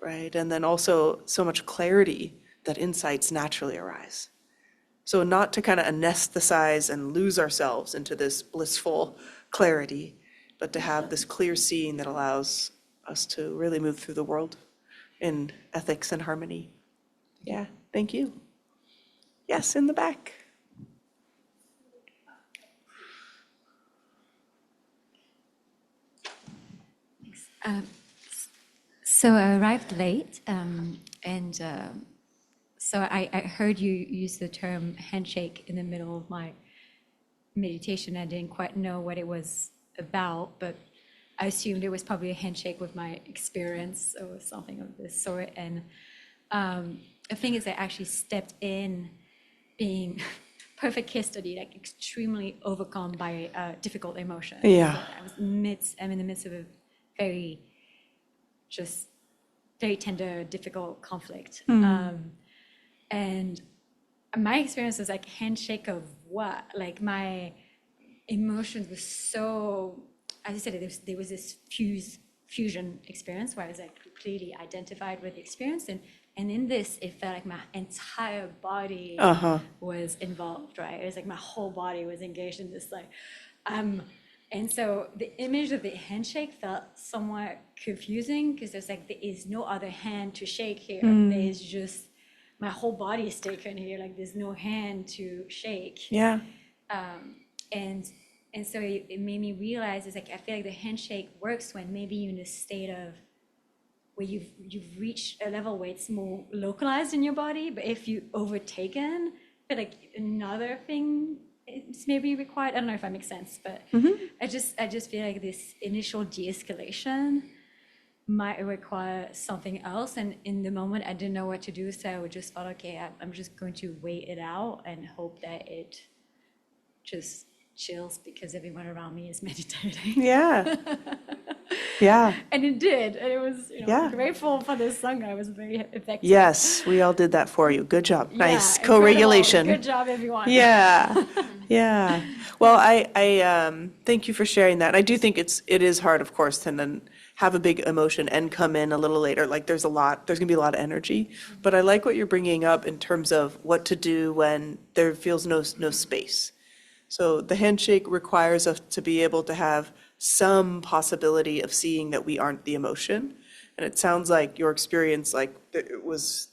right? And then also so much clarity that insights naturally arise. So not to kind of anesthetize and lose ourselves into this blissful clarity, but to have this clear seeing that allows us to really move through the world in ethics and harmony. Yeah, thank you. Yes, in the back. So I arrived late, so I heard you use the term handshake in the middle of my meditation. I didn't quite know what it was about, but I assumed it was probably a handshake with my experience or something of this sort. And the thing is, I actually stepped in being perfect case study, like extremely overcome by difficult emotion. Yeah. So I'm in the midst of a very tender, difficult conflict. And my experience was like handshake of what? Like my emotions were so, as I said, there was this fusion experience where I was like completely identified with the experience. And in this, it felt like my entire body was involved, right? It was like my whole body was engaged in this, like, and so the image of the handshake felt somewhat confusing because there's like, there is no other hand to shake here. There's just, my whole body is taken here. Like there's no hand to shake. Yeah. And so it made me realize, it's like, I feel like the handshake works when maybe you're in a state of, where you've reached a level where it's more localized in your body, but if you overtaken, I feel like another thing it's maybe required. I don't know if that makes sense, but I just feel like this initial de-escalation might require something else. And in the moment, I didn't know what to do, so I just thought, okay, I'm just going to wait it out and hope that it just chills because everyone around me is meditating. Yeah. Yeah. And it did. And it was, Yeah. grateful for this song. I was very effective. Yes, we all did that for you. Good job. Nice. Yeah, Co-regulation. incredible. Good job, everyone. Yeah. Yeah. Well, I thank you for sharing that. I do think it is hard, of course, to then have a big emotion and come in a little later. Like there's gonna be a lot of energy, but I like what you're bringing up in terms of what to do when there feels no space. So the handshake requires us to be able to have some possibility of seeing that we aren't the emotion. And it sounds like your experience, like there was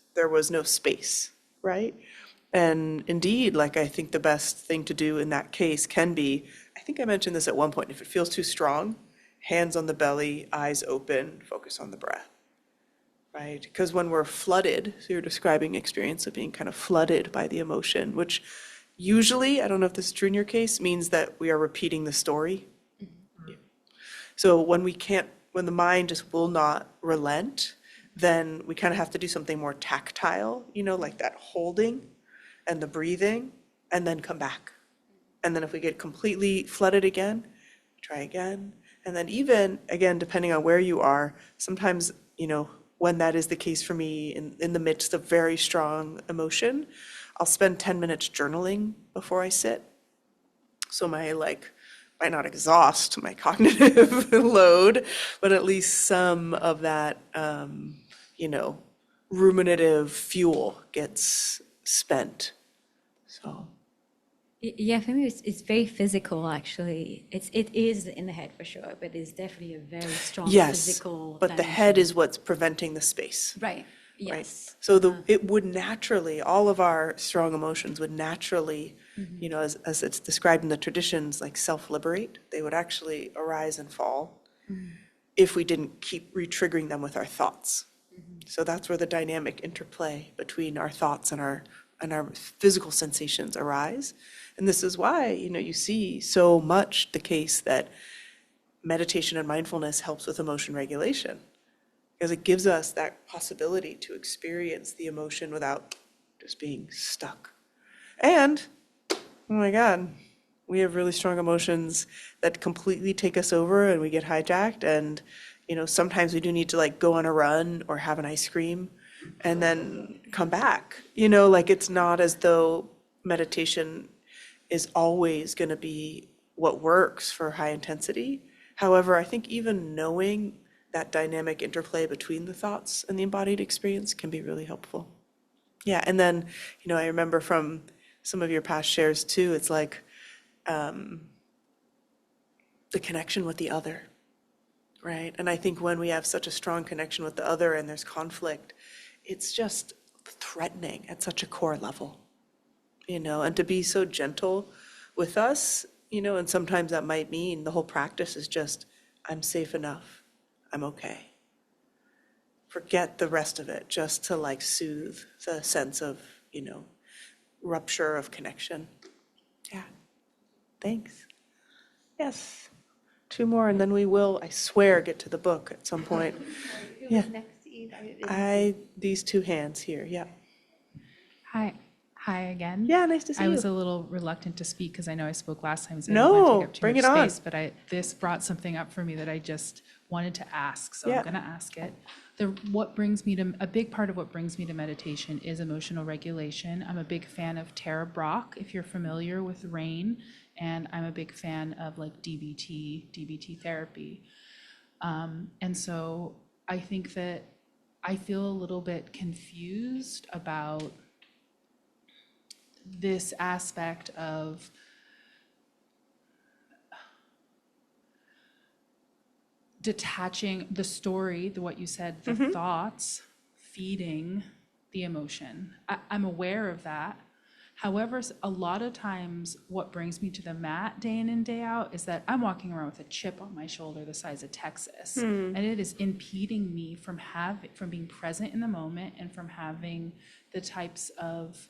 no space, right? And indeed, like I think the best thing to do in that case can be, I think I mentioned this at one point, if it feels too strong, hands on the belly, eyes open, focus on the breath, right? Because when we're flooded, so you're describing experience of being kind of flooded by the emotion, which usually, I don't know if this is true in your case, means that we are repeating the story. Yeah. So when the mind just will not relent, then we kind of have to do something more tactile, like that holding and the breathing, and then come back. And then if we get completely flooded again, try again. And then even, again, depending on where you are, sometimes, when that is the case for me in the midst of very strong emotion, I'll spend 10 minutes journaling before I sit. So might not exhaust my cognitive load, but at least some of that, ruminative fuel gets spent. So. Yeah, for me, it's very physical, actually. It is in the head for sure, but it's definitely a very strong physical But the dimension. head is what's preventing the space. Right, Right? yes. So it would naturally, all of our strong emotions would naturally, as it's described in the traditions, like self-liberate. They would actually arise and fall if we didn't keep re-triggering them with our thoughts. So that's where the dynamic interplay between our thoughts and our and our physical sensations arise. And this is why, you see so much the case that meditation and mindfulness helps with emotion regulation, because it gives us that possibility to experience the emotion without just being stuck. And, oh my God, we have really strong emotions that completely take us over and we get hijacked. And, sometimes we do need to like go on a run or have an ice cream and then come back. It's not as though meditation is always going to be what works for high intensity. However, I think even knowing that dynamic interplay between the thoughts and the embodied experience can be really helpful. Yeah, and then, I remember from some of your past shares too, it's like the connection with the other, right? And I think when we have such a strong connection with the other and there's conflict, it's just threatening at such a core level, and to be so gentle with us, and sometimes that might mean the whole practice is just, I'm safe enough, I'm okay. Forget the rest of it, just to like soothe the sense of, rupture of connection. Yeah, thanks. Yes, 2 more and then we will, I swear, get to the book at some point. Who Yeah. was next to you? These 2 hands here, yeah. Hi again. Yeah, nice to see I you. was a little reluctant to speak because I know I spoke last time, so I No, didn't want to take up too bring much it on. space. But this brought something up for me that I just wanted to ask, so Yeah. I'm going to ask it. A big part of what brings me to meditation is emotional regulation. I'm a big fan of Tara Brach, if you're familiar with RAIN, and I'm a big fan of like DBT therapy. And so I think that I feel a little bit confused about this aspect of detaching the story, what you said, the thoughts feeding the emotion. I'm aware of that. However, a lot of times what brings me to the mat day in and day out is that I'm walking around with a chip on my shoulder the size of Texas. And it is impeding me from being present in the moment and from having the types of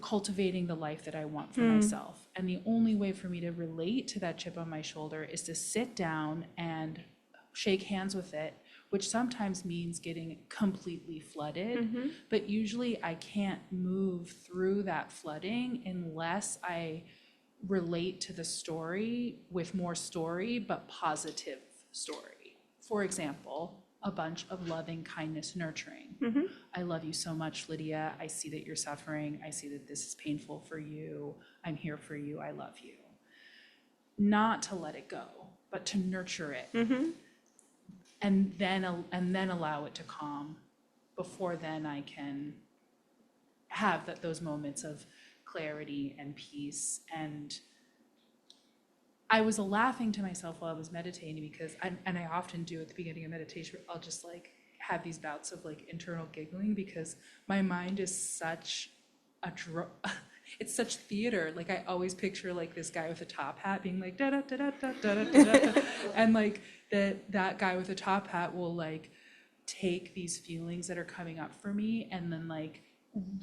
cultivating the life that I want for myself. And the only way for me to relate to that chip on my shoulder is to sit down and shake hands with it, which sometimes means getting completely flooded. But usually I can't move through that flooding unless I relate to the story with more story, but positive story. For example, a bunch of loving kindness, nurturing. I love you so much, Lydia. I see that you're suffering. I see that this is painful for you. I'm here for you. I love you. Not to let it go, but to nurture it. And then allow it to calm. Before then I can have those moments of clarity and peace. And I was laughing to myself while I was meditating because, and I often do at the beginning of meditation, I'll just like have these bouts of like internal giggling because my mind is such it's such theater. Like I always picture like this guy with a top hat being like da da da da da da da da, and like that guy with a top hat will like take these feelings that are coming up for me and then like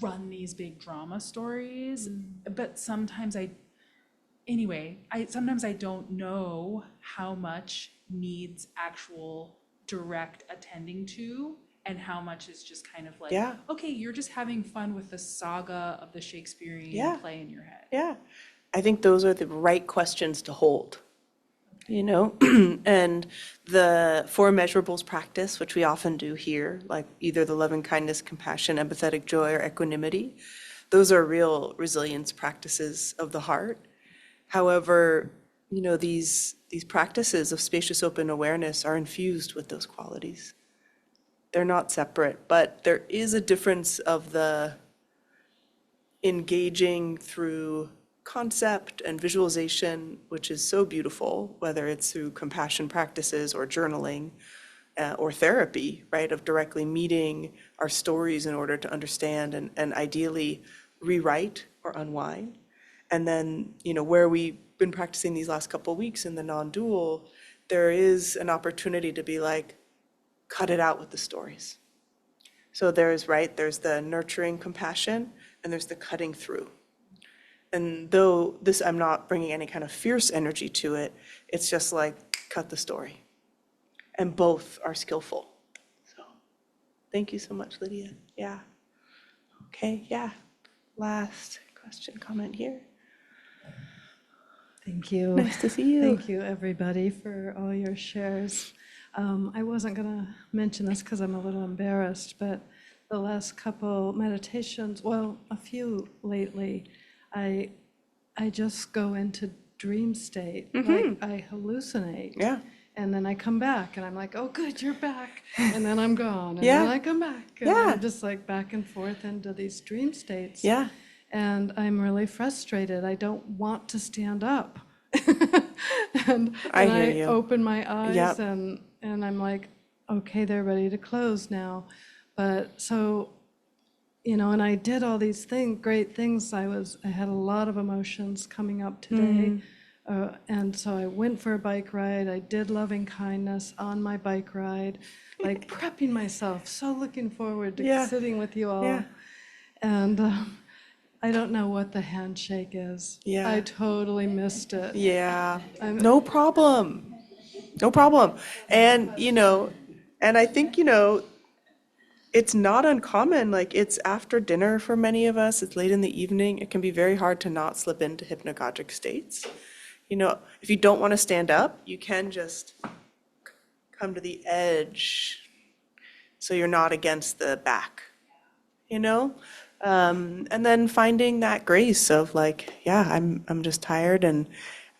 run these big drama stories. But sometimes sometimes I don't know how much needs actual direct attending to and how much is just kind of like, okay, you're just having fun with the saga of the Shakespearean play in your head. Yeah, I think those are the right questions to hold, and the 4 measurables practice, which we often do here, like either the loving kindness, compassion, empathetic joy, or equanimity, those are real resilience practices of the heart. However, these practices of spacious open awareness are infused with those qualities. They're not separate, but there is a difference of the engaging through concept and visualization, which is so beautiful, whether it's through compassion practices or journaling or therapy, right, of directly meeting our stories in order to understand and ideally rewrite or unwind. And then, where we've been practicing these last couple of weeks in the non-dual, there is an opportunity to be like, cut it out with the stories. So there's the nurturing compassion, and there's the cutting through. And though this, I'm not bringing any kind of fierce energy to it, it's just like, cut the story. And both are skillful. So thank you so much, Lydia. Yeah. Okay, yeah. Last question, comment here. Thank you. Nice to see you. Thank you, everybody, for all your shares. I wasn't going to mention this because I'm a little embarrassed, but the last couple meditations, well, a few lately, I just go into dream state. Like I hallucinate. Yeah. And then I come back and I'm like, oh, good, you're back. And then I'm gone. And Yeah. then I come back. And Yeah. I'm just like back and forth into these dream states. Yeah. And I'm really frustrated. I don't want to stand up. and I and hear I you. open my eyes Yep. and I'm like, okay, they're ready to close now. But so, and I did all these great things. I had a lot of emotions coming up today. And so I went for a bike ride. I did loving kindness on my bike ride, like prepping myself, so looking forward to Yeah. sitting with you all. Yeah. And I don't know what the handshake is. Yeah. I totally missed it. Yeah. No problem. No problem. And, and I think, it's not uncommon. Like, it's after dinner for many of us. It's late in the evening. It can be very hard to not slip into hypnagogic states. If you don't want to stand up, you can just come to the edge so you're not against the back, and then finding that grace of like, yeah, I'm just tired, and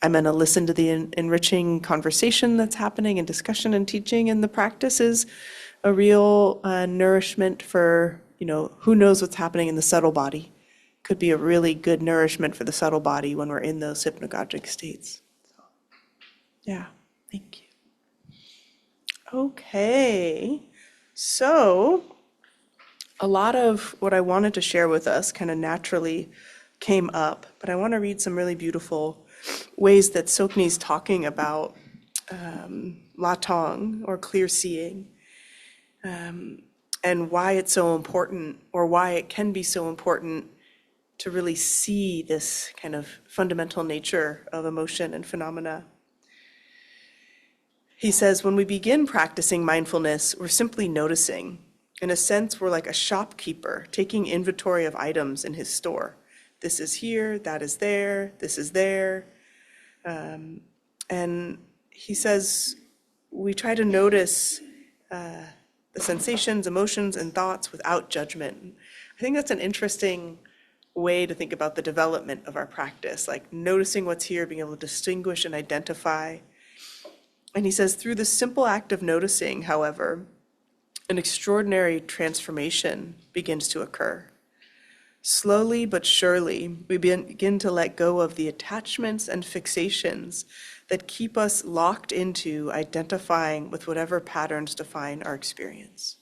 I'm going to listen to the enriching conversation that's happening and discussion and teaching, and the practice is a real nourishment for, who knows what's happening in the subtle body. Could be a really good nourishment for the subtle body when we're in those hypnagogic states. So, yeah, thank you. Okay, so a lot of what I wanted to share with us kind of naturally came up, but I want to read some really beautiful ways that Tsoknyi's talking about latong, or clear seeing, and why it's so important, or why it can be so important to really see this kind of fundamental nature of emotion and phenomena. He says, when we begin practicing mindfulness, we're simply noticing. In a sense, we're like a shopkeeper taking inventory of items in his store. This is here, that is there, this is there. And he says, we try to notice the sensations, emotions, and thoughts without judgment. I think that's an interesting way to think about the development of our practice, like noticing what's here, being able to distinguish and identify. And he says, through the simple act of noticing, however, an extraordinary transformation begins to occur. Slowly but surely, we begin to let go of the attachments and fixations that keep us locked into identifying with whatever patterns define our experience.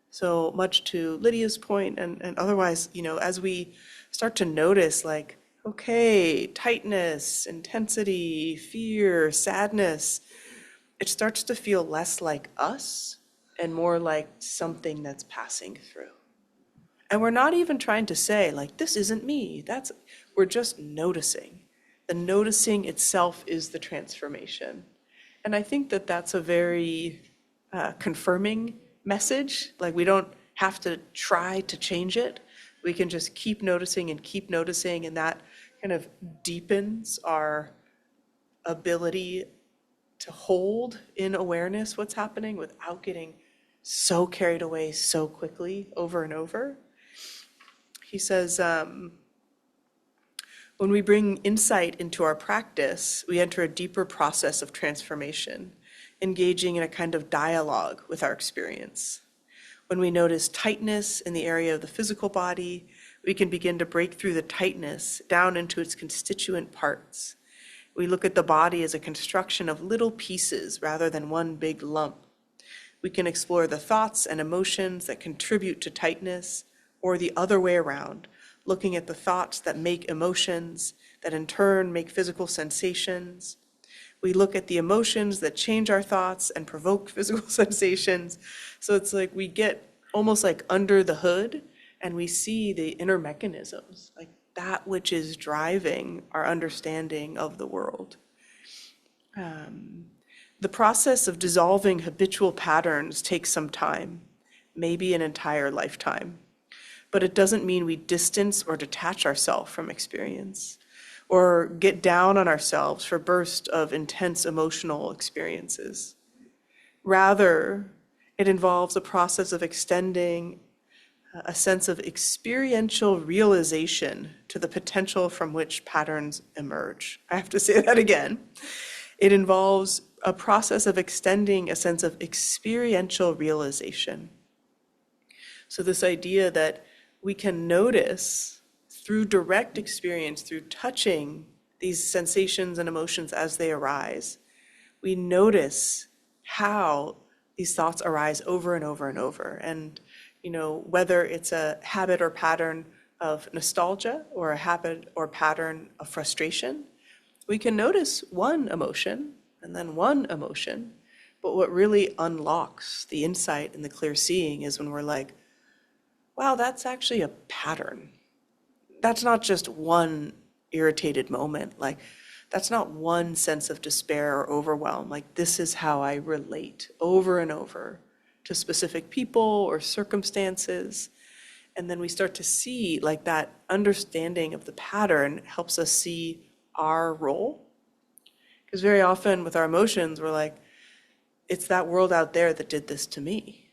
So much to Lydia's point, and otherwise, as we start to notice, like, okay, tightness, intensity, fear, sadness, it starts to feel less like us and more like something that's passing through. And we're not even trying to say, like, this isn't me. We're just noticing. The noticing itself is the transformation. And I think that that's a very confirming message. Like, we don't have to try to change it. We can just keep noticing, and that kind of deepens our ability to hold in awareness what's happening without getting so carried away so quickly over and over. He says, when we bring insight into our practice, we enter a deeper process of transformation, engaging in a kind of dialogue with our experience. When we notice tightness in the area of the physical body, we can begin to break through the tightness down into its constituent parts. We look at the body as a construction of little pieces rather than one big lump. We can explore the thoughts and emotions that contribute to tightness, or the other way around, looking at the thoughts that make emotions, that in turn make physical sensations. We look at the emotions that change our thoughts and provoke physical sensations. So it's like we get almost like under the hood, and we see the inner mechanisms, like that which is driving our understanding of the world. The process of dissolving habitual patterns takes some time, maybe an entire lifetime. But it doesn't mean we distance or detach ourselves from experience or get down on ourselves for bursts of intense emotional experiences. Rather, it involves a process of extending a sense of experiential realization to the potential from which patterns emerge. I have to say that again. It involves a process of extending a sense of experiential realization. So this idea that we can notice through direct experience, through touching these sensations and emotions as they arise, we notice how these thoughts arise over and over and over. And, whether it's a habit or pattern of nostalgia or a habit or pattern of frustration, we can notice one emotion and then one emotion, but what really unlocks the insight and the clear seeing is when we're like, wow, that's actually a pattern. That's not just one irritated moment. Like, that's not one sense of despair or overwhelm. Like, this is how I relate over and over to specific people or circumstances. And then we start to see, like, that understanding of the pattern helps us see our role. Because very often with our emotions, we're like, it's that world out there that did this to me.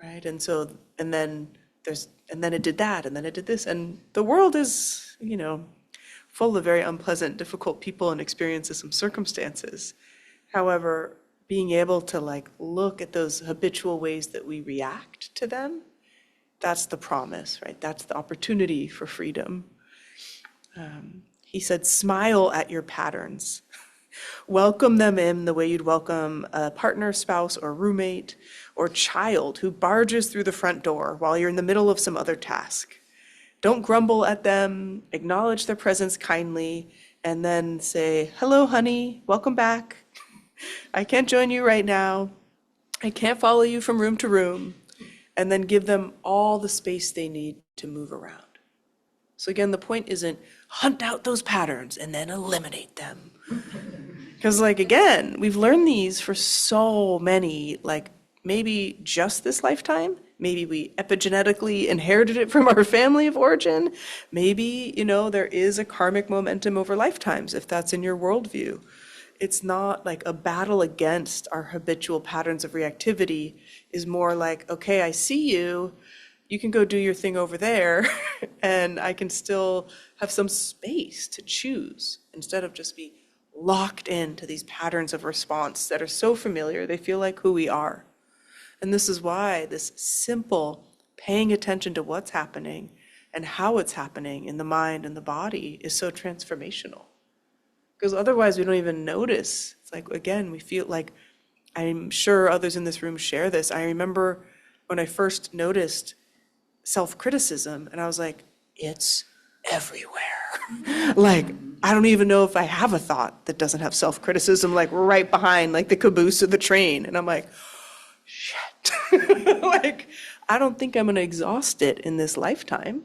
Right? And then it did that, and then it did this. And the world is, full of very unpleasant, difficult people and experiences and circumstances. However, being able to look at those habitual ways that we react to them, that's the promise, right? That's the opportunity for freedom. He said, smile at your patterns. Welcome them in the way you'd welcome a partner, spouse, or roommate, or child who barges through the front door while you're in the middle of some other task. Don't grumble at them, acknowledge their presence kindly, and then say, hello, honey, welcome back. I can't join you right now. I can't follow you from room to room. And then give them all the space they need to move around. So again, the point isn't hunt out those patterns and then eliminate them. Because again, we've learned these for so many, maybe just this lifetime. Maybe we epigenetically inherited it from our family of origin. Maybe, there is a karmic momentum over lifetimes, if that's in your worldview. It's not like a battle against our habitual patterns of reactivity, is more like, okay, I see you, you can go do your thing over there, and I can still have some space to choose instead of just be locked into these patterns of response that are so familiar, they feel like who we are. And this is why this simple paying attention to what's happening and how it's happening in the mind and the body is so transformational. Because otherwise we don't even notice. It's like, again, we feel like, I'm sure others in this room share this. I remember when I first noticed self-criticism and I was like, it's everywhere. I don't even know if I have a thought that doesn't have self-criticism right behind the caboose of the train. And I'm like, shit. I don't think I'm going to exhaust it in this lifetime.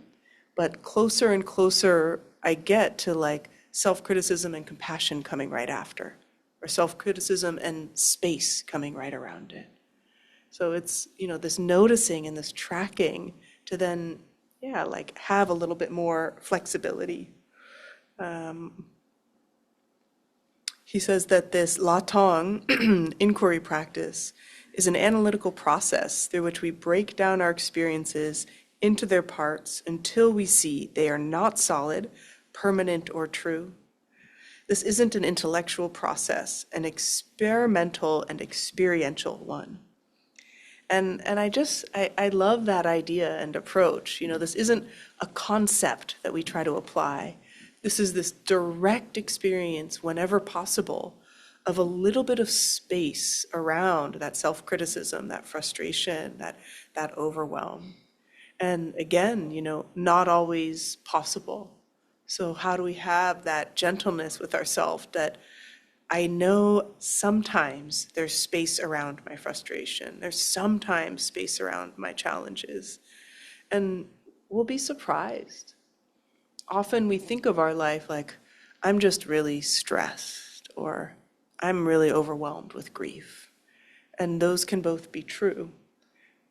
But closer and closer I get to self-criticism and compassion coming right after, or self-criticism and space coming right around it. So it's, this noticing and this tracking to then, have a little bit more flexibility. He says that this Latong inquiry practice is an analytical process through which we break down our experiences into their parts until we see they are not solid, permanent, or true. This isn't an intellectual process, an experimental and experiential one. And I love that idea and approach. This isn't a concept that we try to apply. This is this direct experience, whenever possible, of a little bit of space around that self-criticism, that frustration, that overwhelm. And again, not always possible. So how do we have that gentleness with ourselves that I know sometimes there's space around my frustration. There's sometimes space around my challenges. And we'll be surprised. Often we think of our life like, I'm just really stressed, or I'm really overwhelmed with grief. And those can both be true.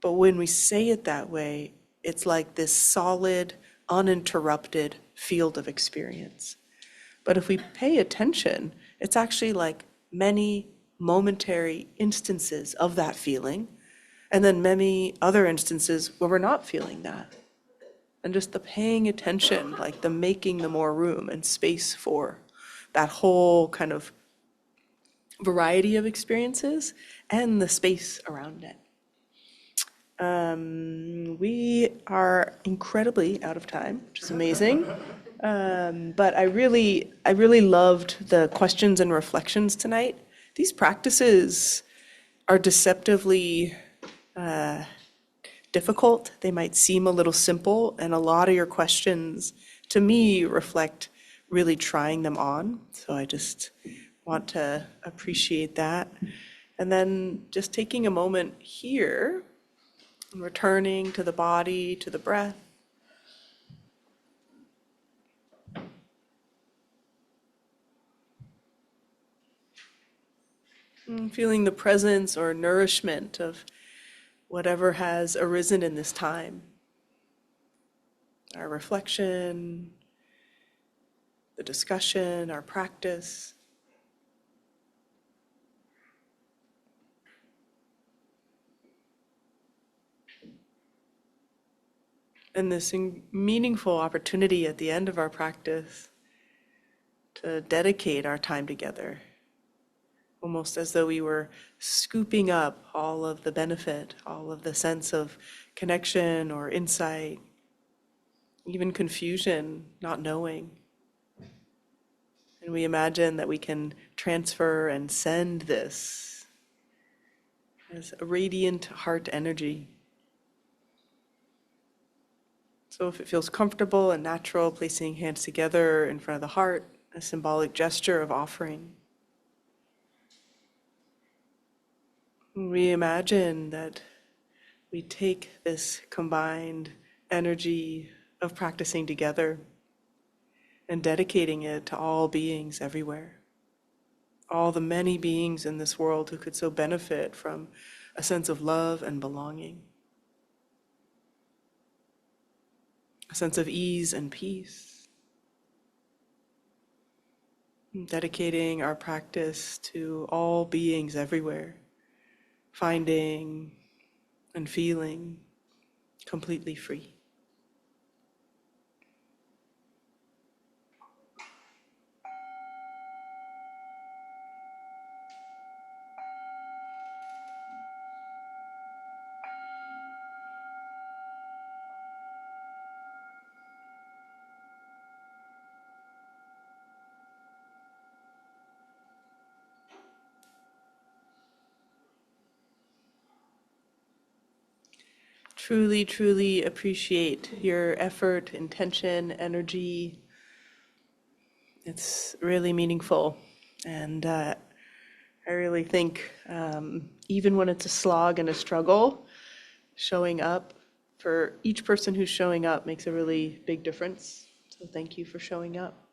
But when we say it that way, it's like this solid, uninterrupted field of experience. But if we pay attention, it's actually like many momentary instances of that feeling, and then many other instances where we're not feeling that. And just the paying attention, like the making the more room and space for that whole kind of variety of experiences and the space around it. We are incredibly out of time, which is amazing. But I really loved the questions and reflections tonight. These practices are deceptively difficult. They might seem a little simple, and a lot of your questions, to me, reflect really trying them on. So I just want to appreciate that. And then just taking a moment here and returning to the body, to the breath. And feeling the presence or nourishment of whatever has arisen in this time. Our reflection, the discussion, our practice. And this meaningful opportunity at the end of our practice to dedicate our time together, almost as though we were scooping up all of the benefit, all of the sense of connection or insight, even confusion, not knowing. And we imagine that we can transfer and send this as a radiant heart energy. So if it feels comfortable and natural, placing hands together in front of the heart, a symbolic gesture of offering. We imagine that we take this combined energy of practicing together and dedicating it to all beings everywhere. All the many beings in this world who could so benefit from a sense of love and belonging. A sense of ease and peace. Dedicating our practice to all beings everywhere, finding and feeling completely free. Truly, truly appreciate your effort, intention, energy. It's really meaningful. And I really think even when it's a slog and a struggle, showing up for each person who's showing up makes a really big difference. So thank you for showing up.